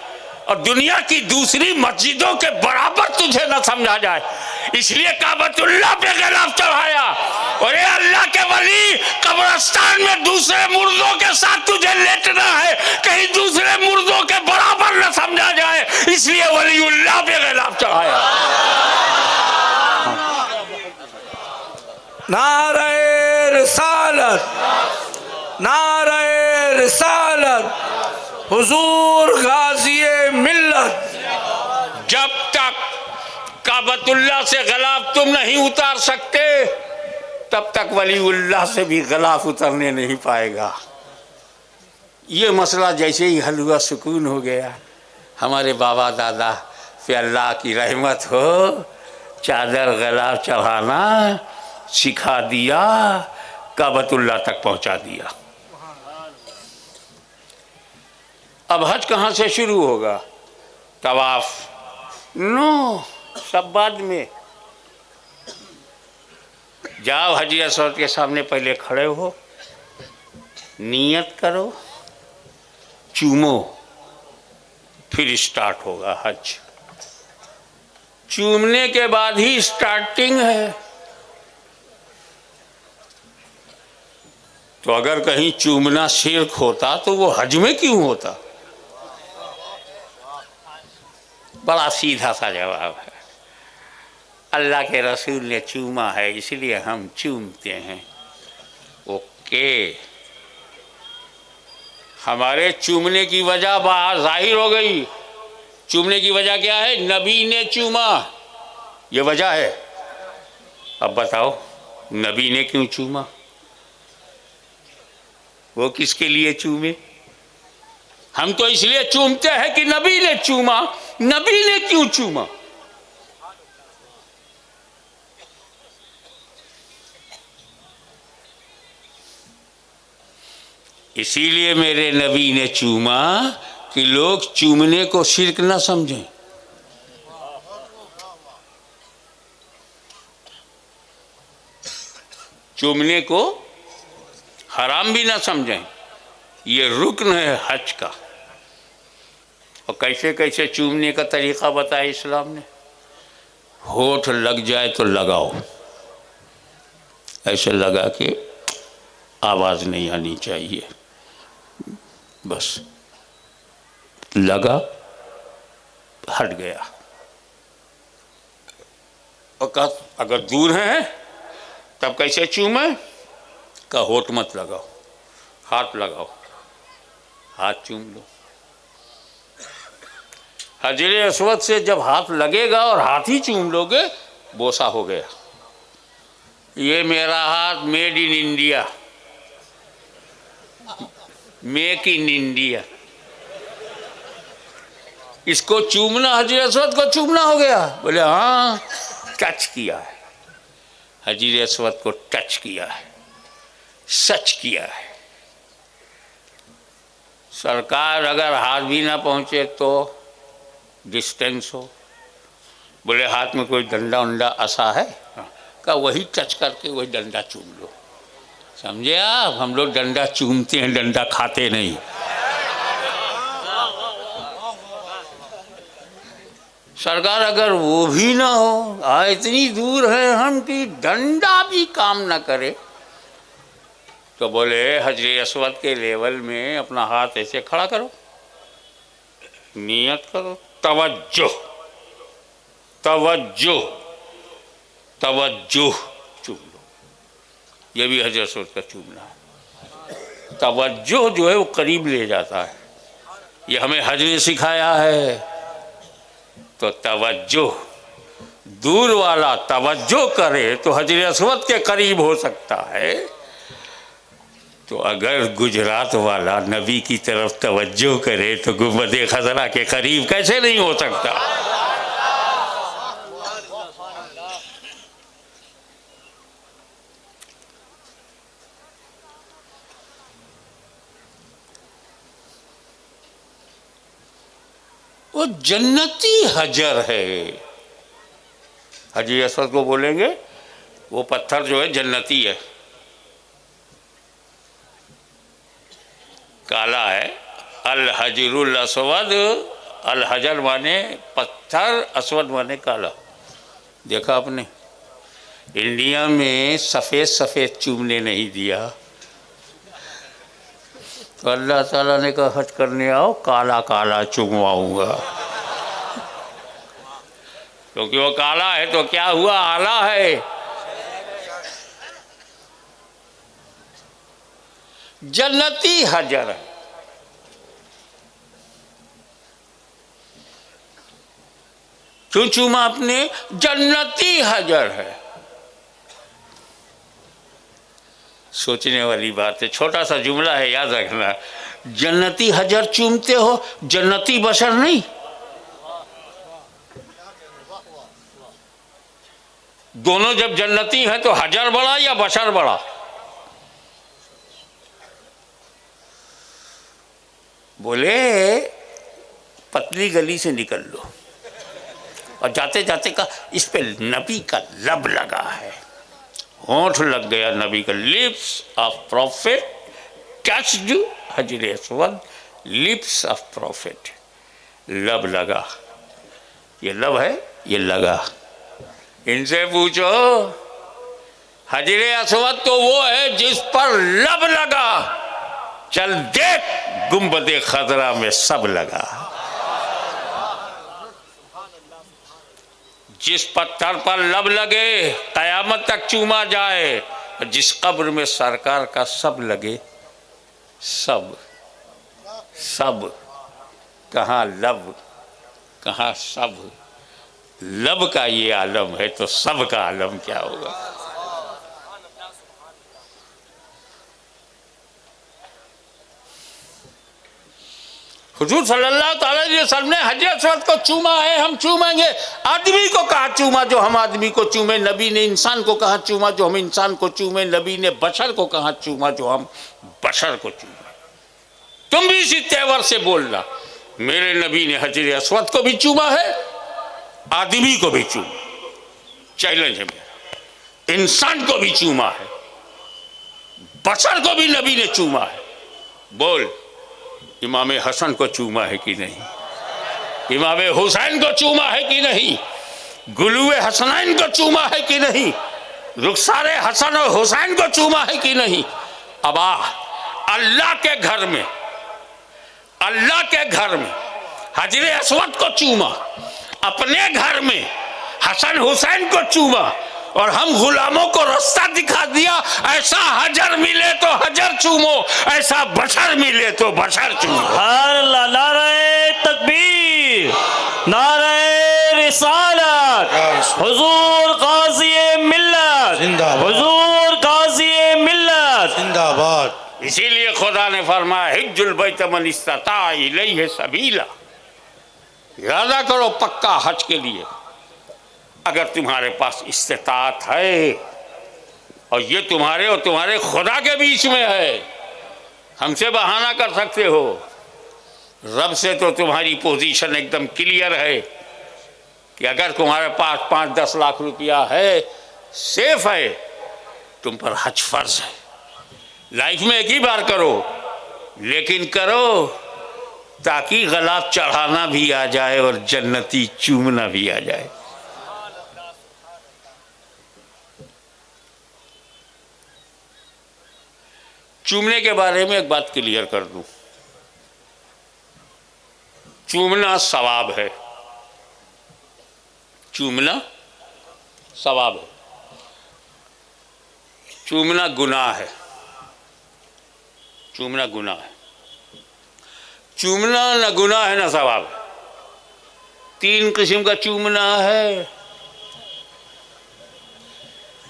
और दुनिया की दूसरी मस्जिदों के बराबर तुझे न समझा जाए, इसलिए काबतुल्लाह पे गिलाफ चढ़ाया। और ये अल्लाह के वली, कब्रिस्तान में दूसरे मुर्दों के साथ तुझे लेटना है, कहीं दूसरे मुर्दों के बराबर न समझा जाए, इसलिए वलीउल्लाह पे गिलाफ चढ़ाया। नारे रिसालत, नारे रिसालत, हुजूर गाज़ी मिल्लत। जब तक काबतुल्लाह से गिलाफ तुम नहीं उतार सकते, तब तक वलीउल्लाह से भी गिलाफ उतरने नहीं पाएगा। ये मसला जैसे ही हल हुआ, सुकून हो गया। हमारे बाबा दादा पे अल्लाह की रहमत हो, चादर गिलाफ चढ़ाना सिखा दिया, काबतुल्लाह तक पहुंचा दिया। अब हज कहाँ से शुरू होगा? तवाफ नो, सब बाद में। जाओ हजी असवद के सामने पहले खड़े हो, नियत करो, चूमो, फिर स्टार्ट होगा हज। चूमने के बाद ही स्टार्टिंग है। तो अगर कहीं चूमना शिर्क होता तो वो हज में क्यों होता? बड़ा सीधा सा जवाब है, अल्लाह के रसूल ने चूमा है इसलिए हम चूमते हैं। ओके, हमारे चूमने की वजह बाहर जाहिर हो गई। चूमने की वजह क्या है? नबी ने चूमा, ये वजह है। अब बताओ नबी ने क्यों चूमा? वो किसके लिए चूमे? हम तो इसलिए चूमते हैं कि नबी ने चूमा। नबी ने क्यों चूमा? इसीलिए मेरे नबी ने चूमा कि लोग चूमने को शिर्क ना समझें। चूमने को हराम भी ना समझें, ये रुकन है हज का। और कैसे कैसे चूमने का तरीका बताया इस्लाम ने। होठ लग जाए तो लगाओ, ऐसे लगा के आवाज़ नहीं आनी चाहिए, बस लगा, हट गया। और कहा अगर दूर है तब कैसे चूमे? का होठ मत लगाओ, हाथ लगाओ, हाथ चूम लो। हजरे अस्वद से जब हाथ लगेगा और हाथ ही चूम लोगे, बोसा हो गया। ये मेरा हाथ made in India, make in India, इसको चूमना, हजरे अस्वद को चूमना हो गया। बोले हाँ, टच किया है, हजरे अस्वद को टच किया है, सच किया है। सरकार अगर हाथ भी ना पहुंचे तो डिस्टेंस हो। बोले हाथ में कोई डंडा उंडा ऐसा है का, वही टच करके वही डंडा चूम लो। समझे आप? हम लोग डंडा चूमते हैं, डंडा खाते नहीं। सरकार अगर वो भी ना हो, इतनी दूर है हम कि डंडा भी काम ना करे, तो बोले हजरे अस्वद के लेवल में अपना हाथ ऐसे खड़ा करो, नियत करो, तवज्जो, तवज्जो, तवज्जो चूम लो, ये भी हजरत असवद का चूमना है। तवज्जो जो है वो करीब ले जाता है, ये हमें हज ने सिखाया है। तो तवज्जो, दूर वाला तवज्जो करे तो हजर असवद के करीब हो सकता है। तो अगर गुजरात वाला नबी की तरफ तवज्जो करे तो गुंबद खजरा के करीब कैसे नहीं हो सकता। वो जन्नती हजर है। हजर असवद को बोलेंगे वो पत्थर जो है जन्नती है, काला है। अल हजरुल असवद, अल हजर माने पत्थर, असवद माने काला। देखा आपने, इंडिया में सफ़ेद सफ़ेद चूमने नहीं दिया, तो अल्लाह ताला ने कहा हज करने आओ काला काला चुमवाऊंगा, क्योंकि वो काला है तो क्या हुआ, आला है। जन्नती हजर है। क्यों चूमा आपने? जन्नती हजर है। सोचने वाली बात है, छोटा सा जुमला है, याद रखना। जन्नती हजर चूमते हो, जन्नती बशर नहीं। दोनों जब जन्नती हैं तो हजर बड़ा या बशर बड़ा? बोले पतली गली से निकल लो और जाते जाते का इस पे नबी का लब लगा है, होंठ लग गया नबी का। लिप्स ऑफ प्रॉफिट टच्ड हजर असवद, लिप्स ऑफ प्रॉफिट, लब लगा। ये लब है, ये लगा। इनसे पूछो हजर असवद तो वो है जिस पर लब लगा, चल देख गुंबद खजरा में सब लगा। जिस पत्थर पर लब लगे कयामत तक चूमा जाए, जिस कब्र में सरकार का सब लगे, सब सब, कहाँ लब कहाँ सब। लब का ये आलम है तो सब का आलम क्या होगा। हुजूर सल्लल्लाहु अलैहि वसल्लम ने हजरत असवद को चूमा है, हम चूमेंगे। आदमी को कहा चूमा जो हम आदमी को चूमे, नबी ने इंसान को कहा चूमा जो हम इंसान को चूमे, नबी ने बशर को कहा चूमा जो हम बशर को चूमे। तुम भी इसी तेवर से बोलना, मेरे नबी ने हजर असवद को भी चूमा है, आदमी को भी चूमा। चैलेंज है मेरा, इंसान को भी चूमा है, बशर को भी नबी ने चूमा है। बोल, इमाम हसन को चूमा है कि नहीं? इमाम हुसैन को चूमा है कि नहीं? गुलुए हसनैन को चूमा है कि नहीं? रुखसारे हसन और हुसैन को चूमा है कि नहीं? अब अल्लाह के घर में, अल्लाह के घर में हजर असवद को चूमा, अपने घर में हसन हुसैन को चूमा, और हम गुलामों को रास्ता दिखा दिया, ऐसा हजर मिले तो हजर चूमो, ऐसा बशर मिले तो बशर चूमो। नारे तकबीर, नारे रिसालत, हुजूर गाज़ी मिल्लत, हुजूर गाज़ी मिल्लत जिंदाबाद। इसीलिए खुदा ने फरमाया हिज्जुल बैत मन इस्तता इलैहि सबीला। इरादा करो पक्का हज के लिए, अगर तुम्हारे पास इस्तिताअत है, और ये तुम्हारे और तुम्हारे खुदा के बीच में है। हमसे बहाना कर सकते हो, रब से तो तुम्हारी पोजीशन एकदम क्लियर है कि अगर तुम्हारे पास 5-10 लाख रुपया है, सेफ है, तुम पर हज फर्ज है। लाइफ में एक ही बार करो, लेकिन करो ताकि गलाब चढ़ाना भी आ जाए और जन्नती चूमना भी आ जाए। चूमने के बारे में एक बात क्लियर कर दूं, चूमना सवाब है, चूमना सवाब है। चूमना गुनाह है, चूमना गुनाह है। चूमना न गुनाह है न सवाब है। 3 किस्म का चूमना है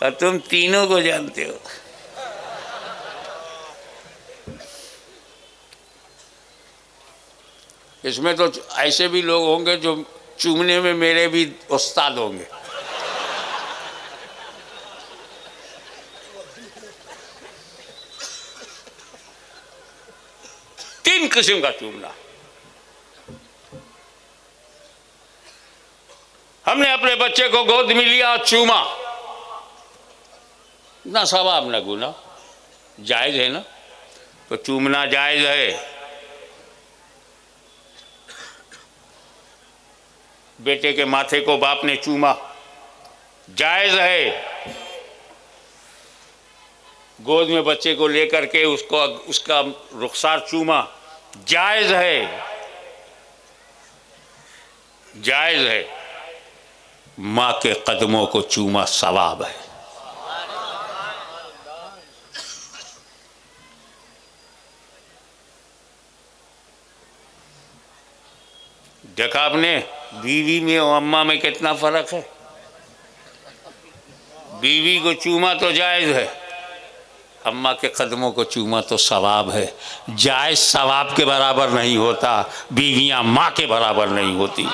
और तुम तीनों को जानते हो। इसमें तो ऐसे भी लोग होंगे जो चूमने में मेरे भी उस्ताद होंगे। तीन किस्म का चूमना। हमने अपने बच्चे को गोद में लिया, चूमा, ना सवाब ना गुनाह, जायज है ना, तो चूमना जायज है। बेटे के माथे को बाप ने चूमा, जायज है। गोद में बच्चे को लेकर के उसको उसका रुखसार चूमा, जायज है, जायज है। माँ के कदमों को चूमा सवाब है। देखा आपने बीवी में और अम्मा में कितना फर्क है। बीवी को चूमा तो जायज है, अम्मा के कदमों को चूमा तो सवाब है। जायज सवाब के बराबर नहीं होता, बीवियां माँ के बराबर नहीं होती।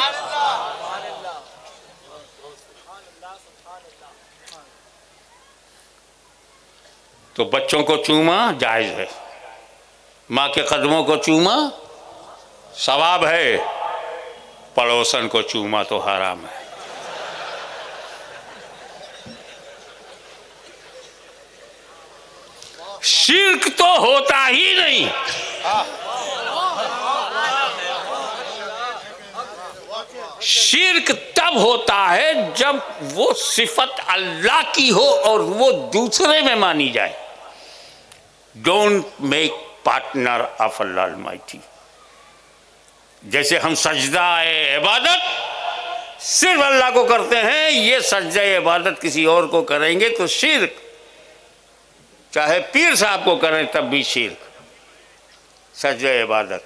तो बच्चों को चूमा जायज है, माँ के कदमों को चूमा सवाब है, पड़ोसन को चूमा तो हराम है। शिर्क तो होता ही नहीं। शिर्क तब होता है जब वो सिफत अल्लाह की हो और वो दूसरे में मानी जाए। Don't make partner of Allah Almighty. जैसे हम सजदा इबादत सिर्फ अल्लाह को करते हैं, ये सजदा इबादत किसी और को करेंगे तो शिर्क। चाहे पीर साहब को करें तब भी शिर्क। सजदा इबादत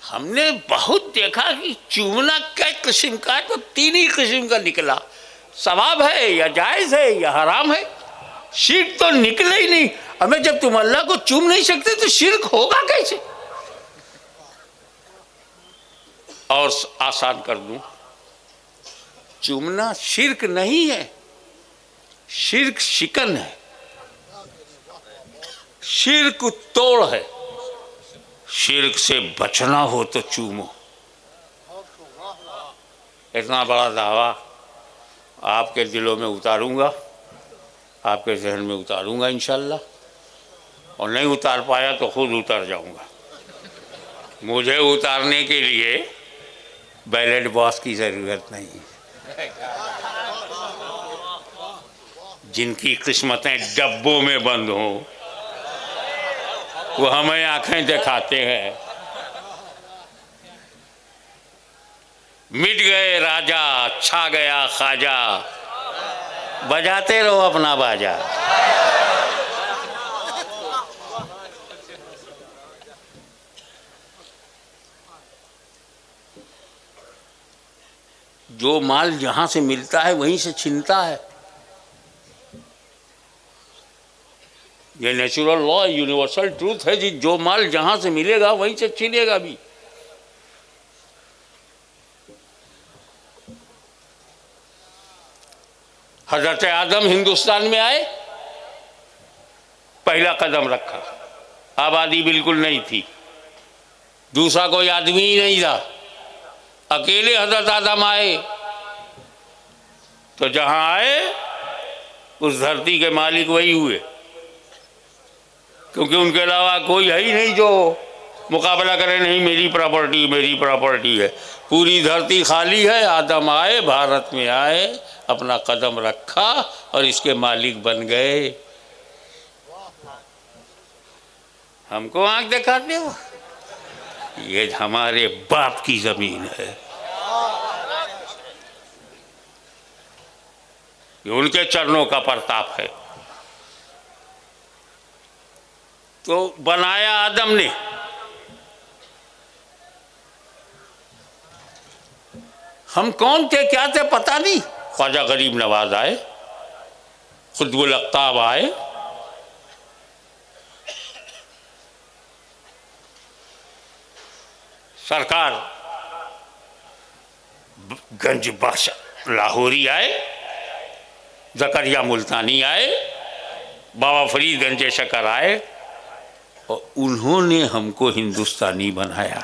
हमने बहुत देखा कि चूमना कई किस्म का है, तो 3 ही किस्म का निकला। सवाब है या जायज है या हराम है। शिर्क तो निकले ही नहीं। हमें जब तुम अल्लाह को चूम नहीं सकते तो शिर्क होगा कैसे। और आसान कर दूं, चूमना शिर्क नहीं है, शिर्क शिकन है, शिर्क तोड़ है। शिर्क से बचना हो तो चूमो। इतना बड़ा दावा आपके दिलों में उतारूंगा, आपके जहन में उतारूंगा इंशाल्लाह, और नहीं उतार पाया तो खुद उतर जाऊंगा। मुझे उतारने के लिए बैलेट बॉक्स की ज़रूरत नहीं है। जिनकी किस्मतें डब्बों में बंद हों वो हमें आंखें दिखाते हैं। मिट गए राजा, छा गया ख्वाजा, बजाते रहो अपना बाजा। जो माल जहां से मिलता है वहीं से छिनता है। ये नेचुरल लॉ, यूनिवर्सल ट्रूथ है जी। जो माल जहां से मिलेगा वहीं से छिनेगा भी। हजरत आदम हिंदुस्तान में आए, पहला कदम रखा, आबादी बिल्कुल नहीं थी, दूसरा कोई आदमी ही नहीं था, अकेले हजरत आदम आए। तो जहां आए उस धरती के मालिक वही हुए, क्योंकि उनके अलावा कोई है ही नहीं जो मुकाबला करे। नहीं, मेरी प्रॉपर्टी, मेरी प्रॉपर्टी है। पूरी धरती खाली है। आदम आए, भारत में आए, अपना कदम रखा और इसके मालिक बन गए। हमको आंख दिखाते हो, ये हमारे बाप की जमीन है। ये उनके चरणों का प्रताप है। तो बनाया आदम ने, हम कौन थे क्या थे पता नहीं। ख्वाजा गरीब नवाज आए, खुतबुल अख्ताब आए, सरकार गंज बख्श लाहौरी आए, जकरिया मुल्तानी आए, बाबा फरीद गंज शकर आए और उन्होंने हमको हिंदुस्तानी बनाया।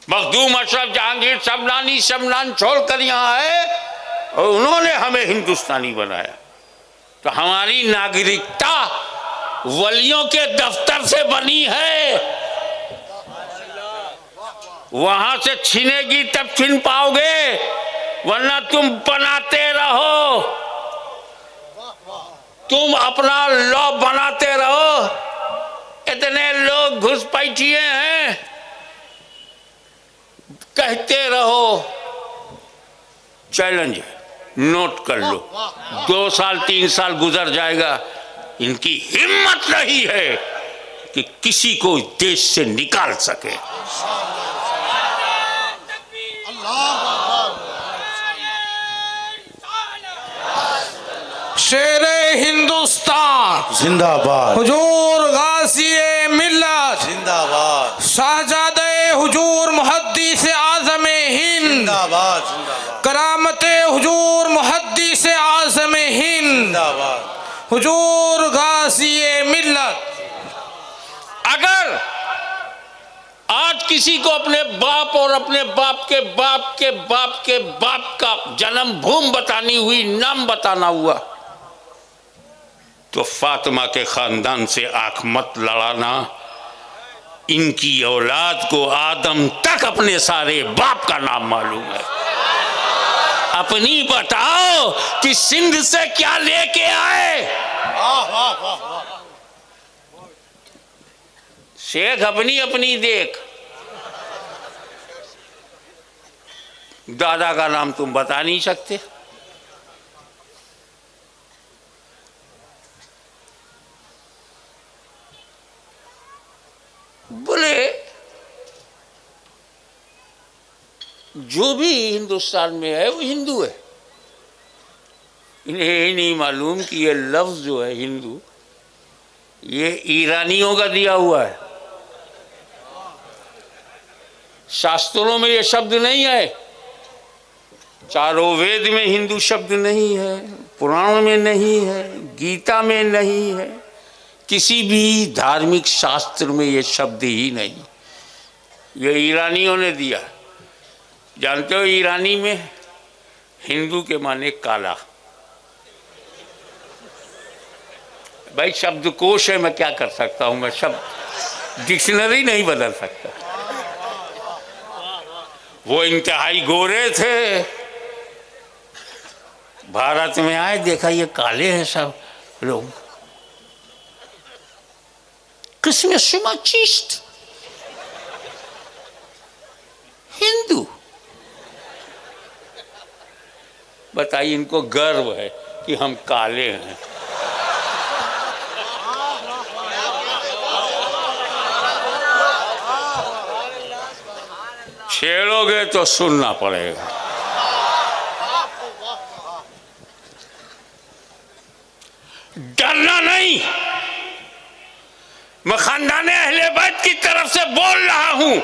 मखदूम अशरफ जहांगीर शमनानी शमनान छोड़कर यहाँ आए और उन्होंने हमें हिंदुस्तानी बनाया। तो हमारी नागरिकता वलियों के दफ्तर से बनी है, वहां से छीनेगी तब छीन पाओगे, वरना तुम बनाते रहो, तुम अपना लॉ बनाते रहो। इतने लोग घुसपैठिए हैं, कहते रहो। चैलेंज नोट कर लो, 2 साल 3 साल गुजर जाएगा, इनकी हिम्मत नहीं है कि किसी को देश से निकाल सके। शेरे हिंदुस्तान जिंदाबाद, हुजूर गाज़ी मिल्लत जिंदाबाद, शाहजादे हुजूर मुहद्दिस आज़म हिंद जिंदाबाद, जिंदाबाद, करामते हुजूर मुहद्दिस आज़म हिंद जिंदाबाद, हुजूर गाज़ी मिल्लत। अगर आज किसी को अपने बाप और अपने बाप के बाप के बाप के बाप का जन्म भूमि बतानी हुई, नाम बताना हुआ, तो फातिमा के खानदान से आंख मत लड़ाना। इनकी औलाद को आदम तक अपने सारे बाप का नाम मालूम है। अपनी बताओ कि सिंध से क्या लेके आए। शेख अपनी अपनी देख, दादा का नाम तुम बता नहीं सकते। बोले जो भी हिंदुस्तान में है वो हिंदू है। इन्हें ये नहीं मालूम कि ये लफ्ज जो है हिंदू, ये ईरानियों का दिया हुआ है। शास्त्रों में ये शब्द नहीं है, चारों वेद में हिंदू शब्द नहीं है, पुराण में नहीं है, गीता में नहीं है, किसी भी धार्मिक शास्त्र में ये शब्द ही नहीं। ये ईरानियों ने दिया। जानते हो ईरानी में हिंदू के माने काला। भाई शब्दकोश है, मैं क्या कर सकता हूं, मैं शब्द डिक्शनरी नहीं बदल सकता। वो इंतहाई गोरे थे, भारत में आए, देखा ये काले हैं सब लोग। Christmas machist Hindu. बताइए, इनको गर्व है कि हम काले हैं। छेड़ोगे तो सुनना पड़ेगा। डरना नहीं। मैं खानदाने अहले बैत की तरफ से बोल रहा हूं,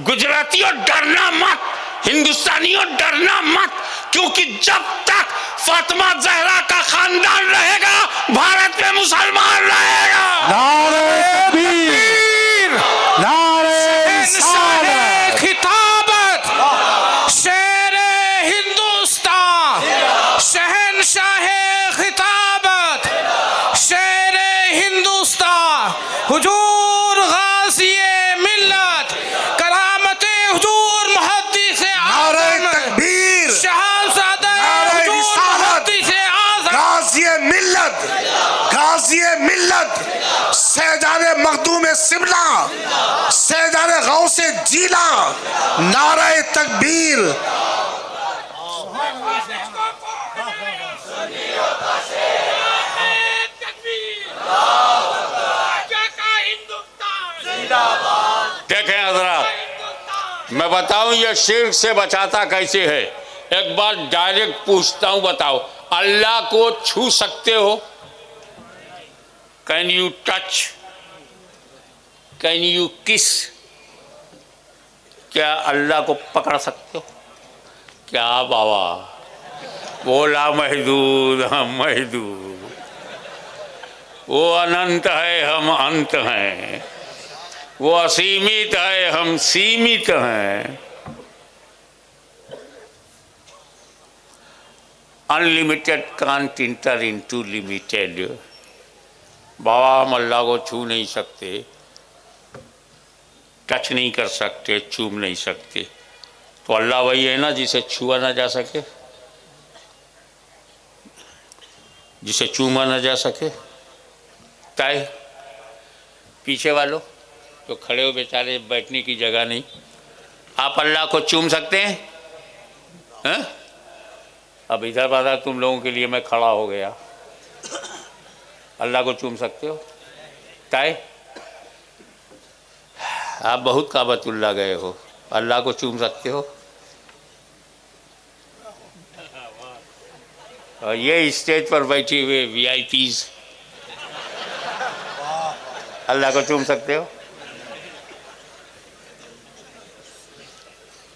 गुजरातियों डरना मत, हिंदुस्तानियों डरना मत, क्योंकि जब तक फातिमा जहरा का खानदान रहेगा भारत में मुसलमान रहेगा। नारे तकबीर, नारे रिसालत, खिताबत, शेरे हिंदुस्तान, शहनशाहे खिताबत, शेरे हिंदुस्तान, हुजूर गाज़ी मिल्लत, करामते हुजूर मुहद्दिस आज़म, तकबीर, शहज़ादे हुजूर मुहद्दिस आज़म, गाज़ी मिल्लत, गाज़ी मिल्लत, सैयदाने मखदूम सिमला, सैयदाने गौसे जीला, नारे तकबीर। देखें हजरात, मैं बताऊं ये शिर्क से बचाता कैसे है। एक बार डायरेक्ट पूछता हूं, बताओ अल्लाह को छू सकते हो? Can you touch? Can you किस? क्या अल्लाह को पकड़ सकते हो? क्या बाबा, वो ला महदूद हम महदूद, वो अनंत है हम अंत हैं, वो असीमित है हम सीमित हैं। Unlimited can't enter into limited. बाबा हम अल्लाह को छू नहीं सकते, टच नहीं कर सकते, चूम नहीं सकते। तो अल्लाह वही है ना जिसे छुआ ना जा सके, जिसे चूमा ना जा सके। ताए पीछे वालों तो खड़े हो बेचारे, बैठने की जगह नहीं, आप अल्लाह को चूम सकते हैं? हैं? अब इधर बाधा तुम लोगों के लिए मैं खड़ा हो गया। अल्लाह को चूम सकते हो? ताए आप बहुत काबतुल्ला गए हो, अल्लाह को चूम सकते हो? और ये स्टेज पर बैठे हुए वीआईपीज अल्लाह को चूम सकते हो?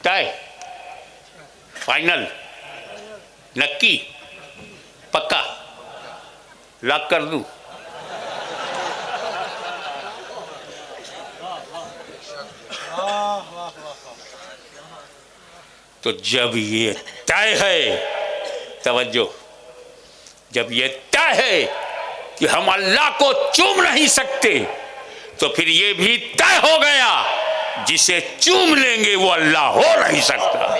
टाई फाइनल, नक्की, पक्का, लॉक कर दूं? तो जब ये तय है, तवज्जो, जब ये तय है कि हम अल्लाह को चूम नहीं सकते, तो फिर ये भी तय हो गया जिसे चूम लेंगे वो अल्लाह हो नहीं सकता।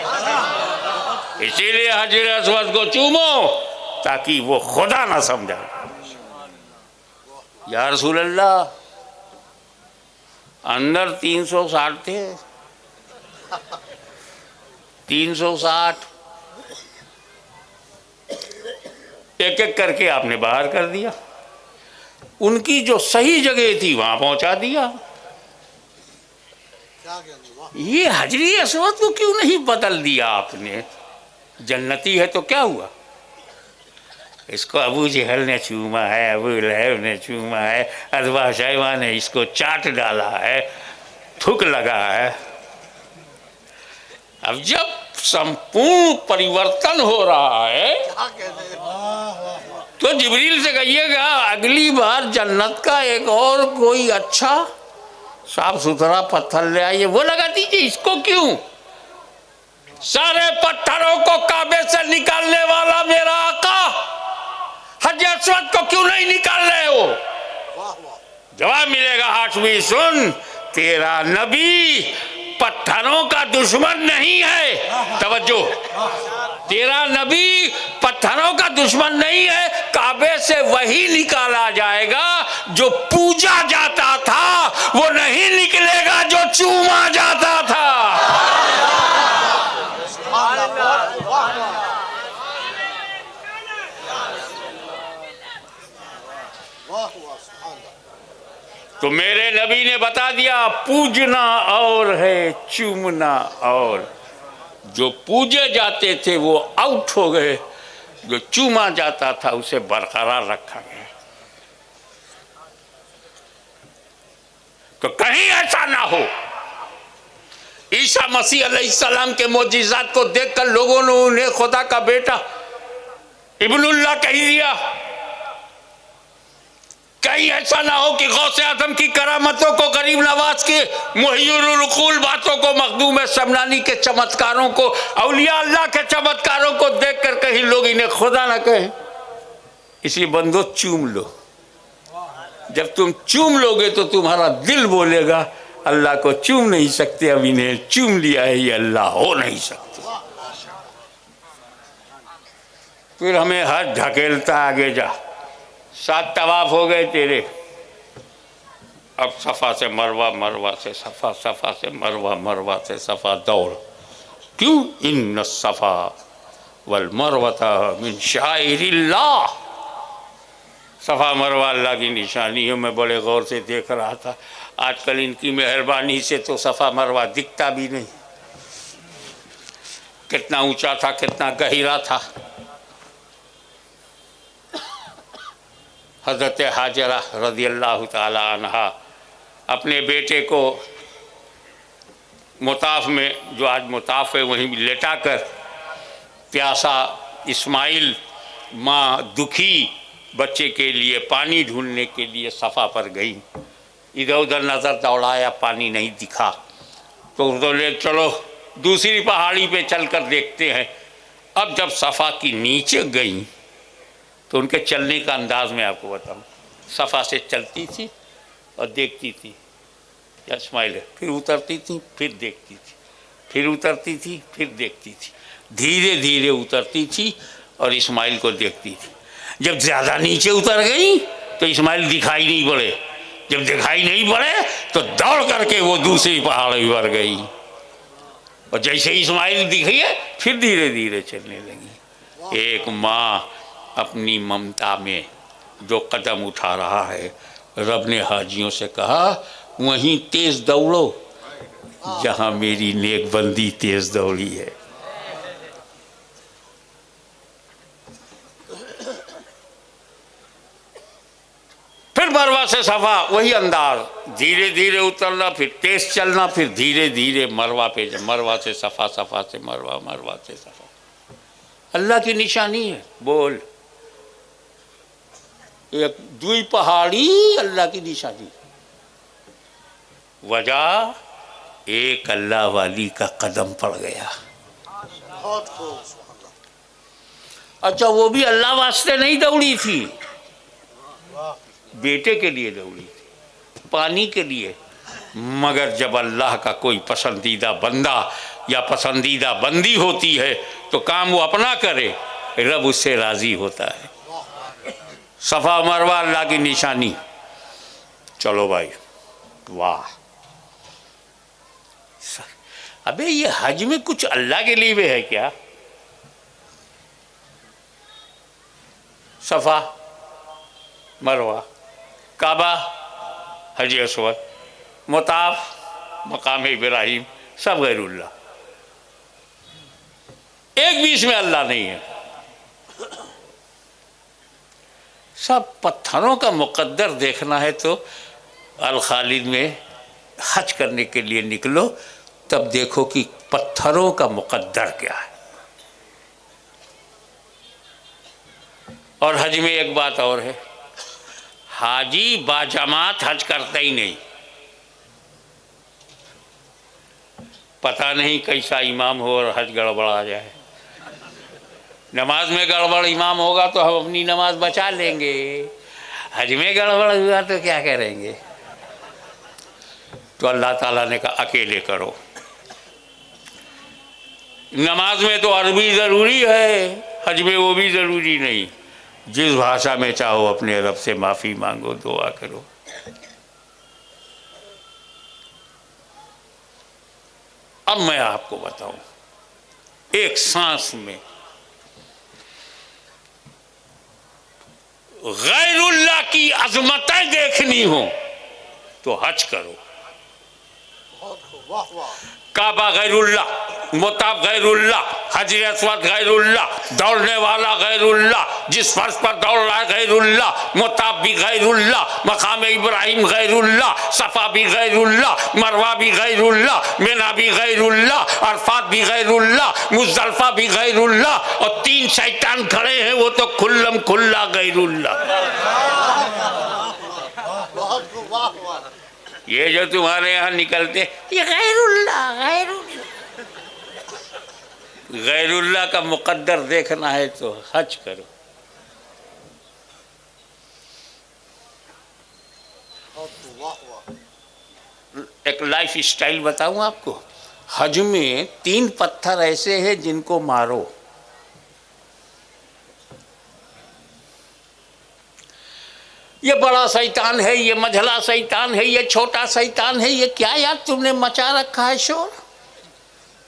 इसीलिए हजर अस्वद को चूमो ताकि वो खुदा ना समझा। या रसूल अल्लाह, अंदर 360 थे, 360 एक एक करके आपने बाहर कर दिया, उनकी जो सही जगह थी वहां पहुंचा दिया। ये हजरी अस्वद को क्यों नहीं बदल दिया आपने? जन्नती है तो क्या हुआ? इसको अबू जहल ने चूमा है, अबू लहब ने चूमा है, अदबा शैबा ने इसको चाट डाला है, थूक लगा है। अब जब संपूर्ण परिवर्तन हो रहा है तो जिब्रील से कहिएगा अगली बार जन्नत का एक और कोई अच्छा साफ सुथरा पत्थर ले आइए, वो लगा दीजिए। इसको क्यों? सारे पत्थरों को काबे से निकालने वाला मेरा आका हजर अस्वद को क्यों नहीं निकाल रहे हो? जवाब मिलेगा हाशमी, सुन, तेरा नबी पत्थरों का दुश्मन नहीं है। तवज्जो, तेरा नबी पत्थरों का दुश्मन नहीं है। काबे से वही निकाला जाएगा जो पूजा जाता था, वो नहीं निकलेगा जो चूमा जाता था। तो मेरे नबी ने बता दिया, पूजना और है, चूमना और। जो पूजे जाते थे वो आउट हो गए, जो चूमा जाता था उसे बरकरार रखा गया। तो कहीं ऐसा ना हो ईसा मसीह अलैहिस्सलाम के मोजिज़ात को देखकर लोगों ने उन्हें खुदा का बेटा इब्नुल्लाह कह दिया। कहीं ऐसा ना हो कि गौसे आजम की करामतों को, गरीब नवाज के मुहियुल उक़ूल बातों को, मखदूम समनानी के चमत्कारों को, औलिया अल्लाह के चमत्कारों को देखकर कहीं लोग इन्हें खुदा ना कहें। इसलिए बंदो चूम लो। जब तुम चूम लोगे तो तुम्हारा दिल बोलेगा अल्लाह को चूम नहीं सकते, अब इन्हें चूम लिया है, ये अल्लाह हो नहीं सकते। फिर हमें हाथ ढकेलता आगे जा। 7 तवाफ हो गए तेरे, अब सफ़ा से मरवा, मरवा से सफ़ा, सफ़ा से मरवा, मरवा से सफ़ा दौड़। क्यों? इन्न सफ़ा वल मरवता मिन शाइरिल्लाह। सफ़ा मरवा अल्लाह की निशानी है। मैं बड़े गौर से देख रहा था, आजकल इनकी मेहरबानी से तो सफ़ा मरवा दिखता भी नहीं। कितना ऊंचा था, कितना गहरा था। हज़रत हाजरा रज़ियल्लाहु ताला अन्हा अपने बेटे को मुताफ में, जो आज मुताफ है, वहीं लेटा कर प्यासा इस्माइल माँ दुखी बच्चे के लिए पानी ढूंढने के लिए सफ़ा पर गई। इधर उधर नज़र दौड़ाया, पानी नहीं दिखा, तो बोले चलो दूसरी पहाड़ी पे चलकर देखते हैं। अब जब सफ़ा की नीचे गई तो उनके चलने का अंदाज़ मैं आपको बताऊं। सफ़ा से चलती थी और देखती थी क्या इस्माइल है, फिर उतरती थी, फिर देखती थी, फिर उतरती थी, फिर देखती थी। धीरे धीरे उतरती थी और इस्माइल को देखती थी। जब ज़्यादा नीचे उतर गई तो इस्माइल दिखाई नहीं पड़े। जब दिखाई नहीं पड़े तो दौड़ करके वो दूसरी पहाड़ी पर गई, और जैसे इस्माइल दिखी है फिर धीरे धीरे चलने लगी। एक माँ अपनी ममता में जो कदम उठा रहा है, रब ने हाजियों से कहा वहीं तेज दौड़ो जहाँ मेरी नेक बंदी तेज दौड़ी है। फिर मरवा से सफ़ा वही अंदाज, धीरे धीरे उतरना, फिर तेज चलना, फिर धीरे धीरे मरवा पे, मरवा से सफ़ा, सफ़ा से मरवा, मरवा से सफ़ा। अल्लाह की निशानी है। बोल, एक दुई पहाड़ी अल्लाह की निशानी। वजह एक अल्लाह वाली का कदम पड़ गया। अच्छा, वो भी अल्लाह वास्ते नहीं दौड़ी थी, बेटे के लिए दौड़ी थी, पानी के लिए। मगर जब अल्लाह का कोई पसंदीदा बंदा या पसंदीदा बंदी होती है तो काम वो अपना करे, रब उससे राज़ी होता है। सफ़ा मरवा अल्लाह की निशानी। चलो भाई, वाह। अबे ये हज में कुछ अल्लाह के लिए भी है क्या? सफ़ा मरवा, काबा, हज अस्वद, मुताफ, मकाम इब्राहिम, सब गैरुल्लाह। एक भी इसमें अल्लाह नहीं है। सब पत्थरों का मुकद्दर देखना है तो अल खालिद में हज करने के लिए निकलो, तब देखो कि पत्थरों का मुकद्दर क्या है। और हज में एक बात और है, हाजी बाजमात हज करता ही नहीं। पता नहीं कैसा इमाम हो और हज गड़बड़ा जाए। नमाज में गड़बड़ इमाम होगा तो हम अपनी नमाज बचा लेंगे, हज में गड़बड़ हुआ तो क्या करेंगे? तो अल्लाह ताला ने कहा अकेले करो। नमाज में तो अरबी ज़रूरी है, हज में वो भी ज़रूरी नहीं। जिस भाषा में चाहो अपने रब से माफ़ी मांगो, दुआ करो। अब मैं आपको बताऊं, एक सांस में गैरुल्लाह की अजमतें देखनी हो तो हज करो। काबा गैरुल्लाह, मुताफ गैरुल्लाह, हजर अस्वद गैरुल्लाह, दौड़ने वाला गैरुल्लाह, जिस फर्श पर दौड़ रहा है गैरुल्लाह, मुताफ भी गैरुल्लाह, मकाम इब्राहिम गैरुल्लाह, सफ़ा भी गैरुल्लाह, मरवा भी गैरुल्लाह, मिना भी गैरुल्लाह, अरफात भी गैरुल्लाह, मुज़दलिफ़ा भी गैरुल्लाह, और तीन शैतान खड़े हैं वो तो खुल्लम खुल्ला गैरुल्लाह। ये जो तुम्हारे यहाँ निकलते ये गैरुल्लाह, गैरुल्लाह। गैरुल्लाह का मुकद्दर देखना है तो हज करो। एक लाइफ स्टाइल बताऊं आपको। हज में 3 पत्थर ऐसे हैं जिनको मारो। ये बड़ा शैतान है, ये मझला शैतान है, ये छोटा शैतान है, ये क्या यार तुमने मचा रखा है शोर?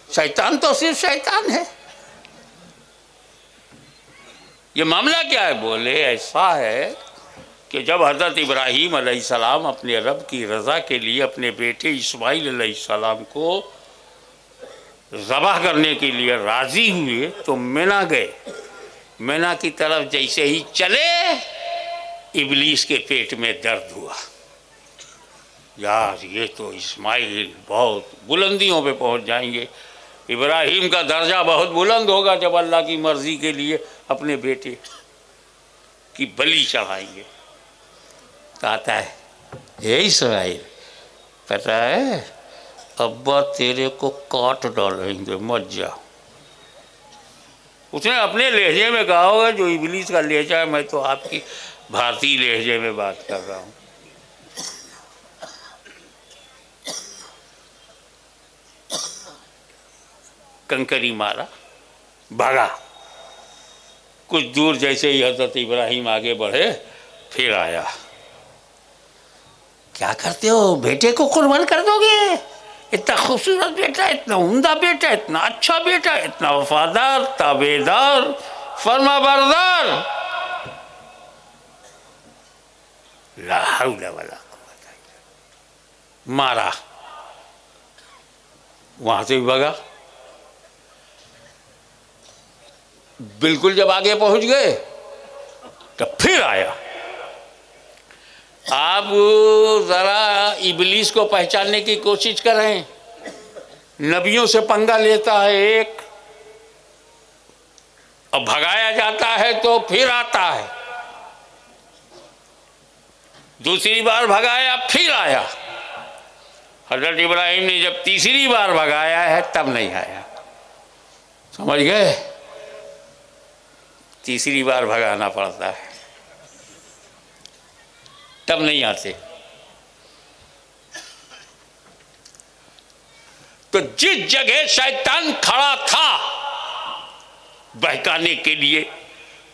शैतान तो सिर्फ शैतान है। ये मामला क्या है? बोले ऐसा है कि जब हज़रत इब्राहीम अलैहिस्सलाम अपने रब की रज़ा के लिए अपने बेटे इस्माइल अलैहिस्सलाम को ज़बह करने के लिए राज़ी हुए तो मिना गए। मिना की तरफ जैसे ही चले, इब्लीस के पेट में दर्द हुआ। यार ये तो इस्माइल बहुत बुलंदियों पे पहुंच जाएंगे, इब्राहीम का दर्जा बहुत बुलंद होगा जब अल्लाह की मर्ज़ी के लिए अपने बेटे की बलि चढ़ाएंगे। कहता है हे इस्माइल, पता है अब्बा तेरे को काट डालेंगे, मत जा। उसने अपने लहजे में कहा होगा, जो इब्लीस का लहजा है, मैं तो आपकी भारतीय लहजे में बात कर रहा हूँ। कंकरी मारा, भागा। कुछ दूर जैसे ही हज़रत इब्राहीम आगे बढ़े, फिर आया। क्या करते हो, बेटे को कुर्बान कर दोगे? इतना खूबसूरत बेटा, इतना उम्दा बेटा, इतना अच्छा बेटा, इतना वफादार, ताबेदार, फरमाबरदार। ला हौला वला कुव्वता इल्ला। मारा, वहां से भी भागा। बिल्कुल जब आगे पहुंच गए तो फिर आया। आप ज़रा इब्लीस को पहचानने की कोशिश करें। नबियों से पंगा लेता है एक, और भगाया जाता है तो फिर आता है। दूसरी बार भगाया, फिर आया। हज़रत इब्राहीम ने जब तीसरी बार भगाया है तब नहीं आया। समझ गए? तीसरी बार भगाना पड़ता है, तब नहीं आते। तो जिस जगह शैतान खड़ा था बहकाने के लिए,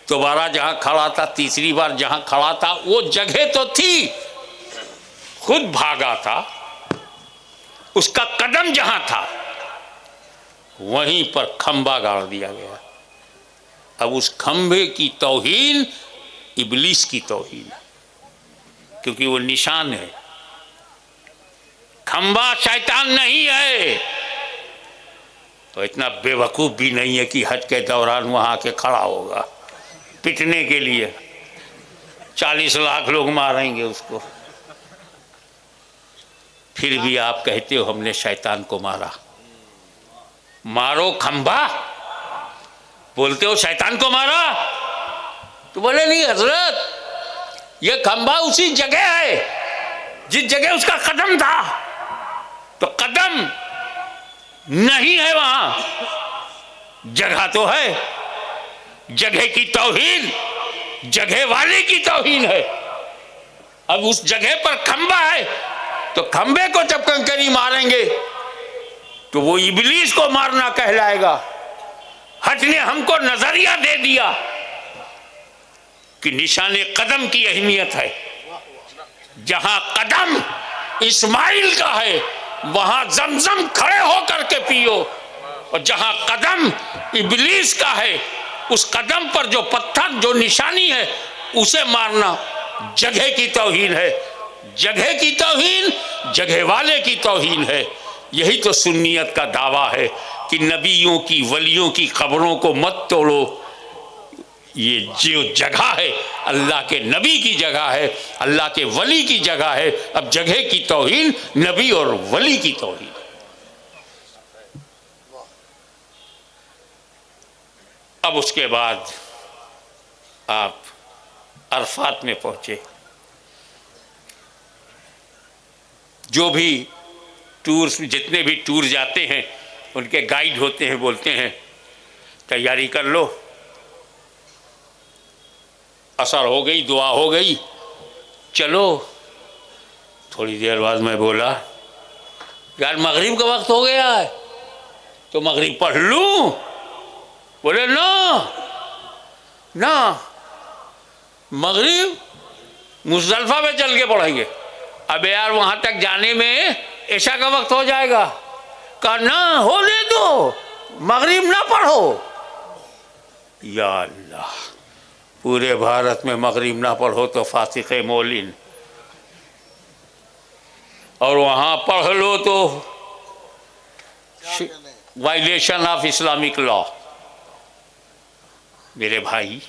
दोबारा जहां खड़ा था, तीसरी बार जहां खड़ा था, वो जगह तो थी, खुद भागा था। उसका कदम जहां था वहीं पर खंबा गाड़ दिया गया। अब उस खंबे की तौहीन इब्लीस की तौहीन है, क्योंकि वो निशान है। खंबा शैतान नहीं है। तो इतना बेवकूफ भी नहीं है कि हज के दौरान वहां आके खड़ा होगा पिटने के लिए। 40 लाख लोग मारेंगे उसको, फिर भी आप कहते हो हमने शैतान को मारा। मारो खंबा, बोलते हो शैतान को मारा। तो बोले नहीं हजरत, ये खंबा उसी जगह है जिस जगह उसका कदम था। तो कदम नहीं है वहां, जगह तो है। जगह की तौहीन जगह वाले की तौहीन है। अब उस जगह पर खंबा है, तो खंबे को जब कंकरी मारेंगे तो वो इब्लीस को मारना कहलाएगा। हज ने हमको नजरिया दे दिया कि निशाने कदम की अहमियत है। जहां कदम इस्माइल का है वहां जमजम खड़े होकर के पियो, और जहां कदम इब्लीस का है उस कदम पर जो पत्थर, जो निशानी है, उसे मारना जगह की तौहीन है। जगह की तौहीन जगह वाले की तौहीन है। यही तो सुन्नियत का दावा है कि नबियों की, वलियों की कब्रों को मत तोड़ो। ये जो जगह है अल्लाह के नबी की जगह है, अल्लाह के वली की जगह है। अब जगह की तौहीन नबी और वली की तौहीन। अब उसके बाद आप अरफात में पहुंचे। जो भी टूर्स, जितने भी टूर जाते हैं उनके गाइड होते हैं, बोलते हैं तैयारी कर लो, असर हो गई, दुआ हो गई, चलो। थोड़ी देर बाद मैं बोला यार मगरिब का वक्त हो गया है, तो मगरिब पढ़ लूं? बोले ना ना, मगरिब मुज़दलिफा में चल के पढ़ेंगे। अब यार वहां तक जाने में ऐशा का वक्त हो जाएगा। कहा ना, होने दो, मगरिब ना पढ़ो। या अल्लाह, पूरे भारत में मगरिब ना पढ़ो तो फासिक मौलिन, और वहाँ पढ़ लो तो वायलेशन ऑफ इस्लामिक लॉ। मेरे भाई,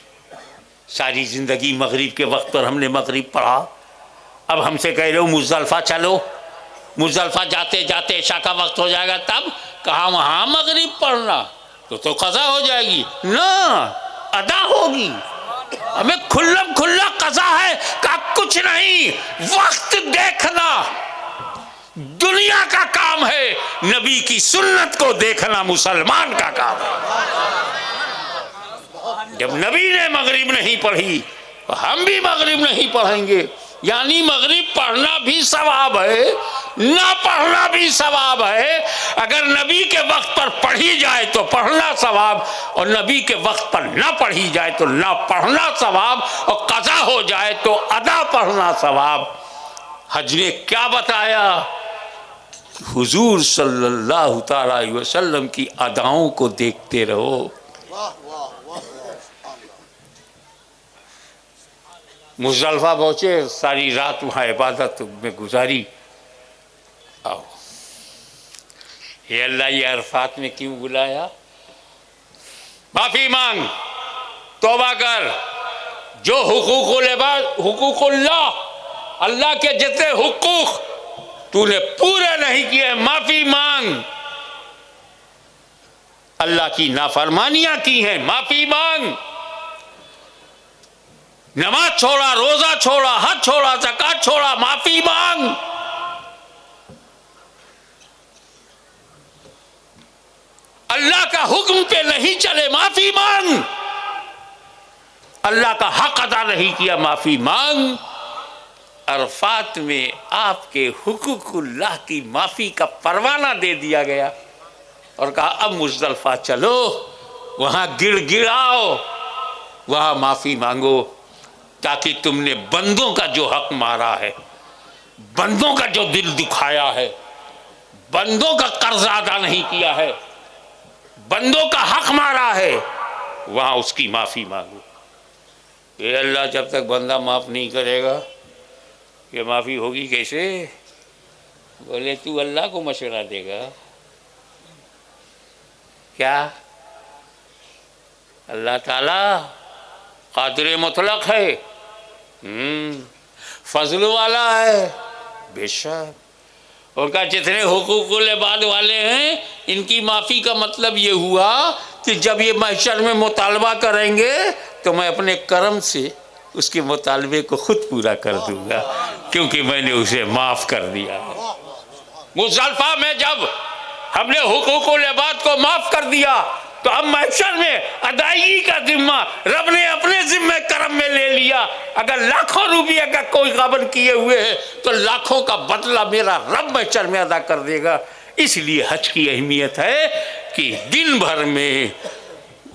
सारी ज़िंदगी मगरिब के वक्त पर हमने मगरिब पढ़ा, अब हमसे कह रहे हो मुज़दलिफ़ा चलो, मुज़दलिफ़ा जाते जाते इशा का वक्त हो जाएगा, तब कहाँ वहाँ मगरिब पढ़ना, तो कज़ा हो जाएगी ना, अदा होगी। हमें खुल्लम खुल्ला कज़ा है का कुछ नहीं, वक्त देखना दुनिया का काम है, नबी की सुन्नत को देखना मुसलमान का काम है। जब नबी ने मगरिब नहीं पढ़ी तो हम भी मगरिब नहीं पढ़ेंगे, यानी मगरिब पढ़ना भी सवाब है, ना पढ़ना भी सवाब है। अगर नबी के वक्त पर पढ़ी जाए तो पढ़ना सवाब, और नबी के वक्त पर ना पढ़ी जाए तो ना पढ़ना सवाब, और कज़ा हो जाए तो अदा पढ़ना सवाब। हज ने क्या बताया? हुजूर सल्लल्लाहु अलैहि वसल्लम की अदाओं को देखते रहो। मुज़दलिफ़ा पहुँचे, सारी रात वहाँ इबादत में गुजारी। आओ, ये अल्लाह ये अरफात में क्यों बुलाया? माफ़ी मांग, तौबा कर, जो हुकूकुल्लाह, अल्लाह के जितने हुकूक तूने पूरे नहीं किए, माफ़ी मांग। अल्लाह की नाफरमानियाँ की हैं, माफ़ी मांग। नमाज छोड़ा, रोजा छोड़ा, हज छोड़ा, ज़कात छोड़ा, माफी मांग। अल्लाह का हुक्म पे नहीं चले, माफी मांग। अल्लाह का हक अदा नहीं किया, माफी मांग। अरफात में आपके हुकूकुल्लाह की माफी का परवाना दे दिया गया और कहा अब मुज़दलिफ़ा चलो, वहां गिड़गिड़ाओ, वहां माफी मांगो, ताकि तुमने बंदों का जो हक मारा है, बंदों का जो दिल दुखाया है, बंदों का कर्ज अदा नहीं किया है, बंदों का हक मारा है, वहां उसकी माफी मांगो। ये अल्लाह जब तक बंदा माफ नहीं करेगा, ये माफी होगी कैसे? बोले तू अल्लाह को मशवरा देगा क्या? अल्लाह ताला कादिर मुतलक है, फजल वाला है, बेशक। उनका जितने हुकूकुल इबाद वाले हैं, इनकी माफ़ी का मतलब ये हुआ कि जब ये महशर में मुतालबा करेंगे तो मैं अपने करम से उसके मुतालबे को खुद पूरा कर दूंगा, क्योंकि मैंने उसे माफ़ कर दिया। मुज़दलिफ़ा में जब हमने हुकूकुल इबाद को माफ़ कर दिया तो अब महशर में अदायगी का जिम्मा रब ने अपने जिम्मे करम में ले लिया। अगर लाखों रुपये का कोई गबन किए हुए है तो लाखों का बदला मेरा रब महशर में अदा कर देगा। इसलिए हज की अहमियत है कि दिन भर में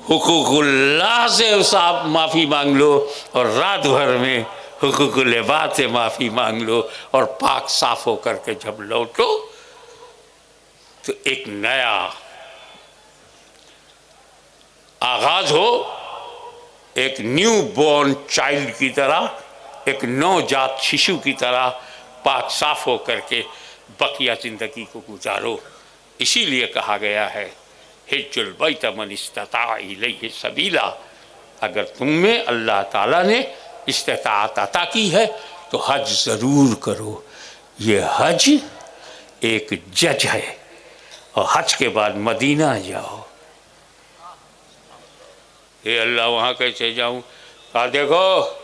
हुकूकुल्लाह से साफ माफ़ी मांग लो और रात भर में हुकूकुल इबाद से माफ़ी मांग लो, और पाक साफ होकर के जब लौटो तो एक नया आगाज हो, एक न्यू बॉर्न चाइल्ड की तरह, एक नवजात शिशु की तरह पाक साफ हो करके बकिया ज़िंदगी को गुजारो। इसीलिए कहा गया है हिज्जुल बैत मन इस्तता इलैहि सबीला। अगर तुम में अल्लाह ताला ने इस्तिताअत अता की है तो हज ज़रूर करो। ये हज एक जज है, और हज के बाद मदीना जाओ। ये अल्लाह वहाँ कैसे जाऊँ? कहा देखो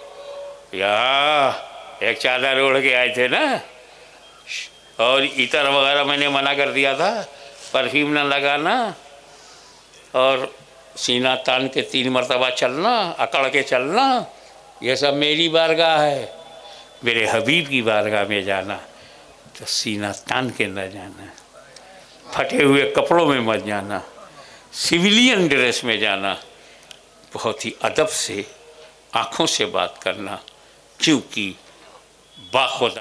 यहाँ एक चादर ओढ़ के आए थे ना, और इतर वगैरह मैंने मना कर दिया था, परफ्यूम ना लगाना, और सीना तान के 3 मरतबा चलना, अकड़ के चलना, ये सब मेरी बारगाह है। मेरे हबीब की बारगाह में जाना तो सीना तान के न जाना, फटे हुए कपड़ों में मत जाना, सिविलियन ड्रेस में जाना, बहुत ही अदब से आँखों से बात करना, क्योंकि बाखुदा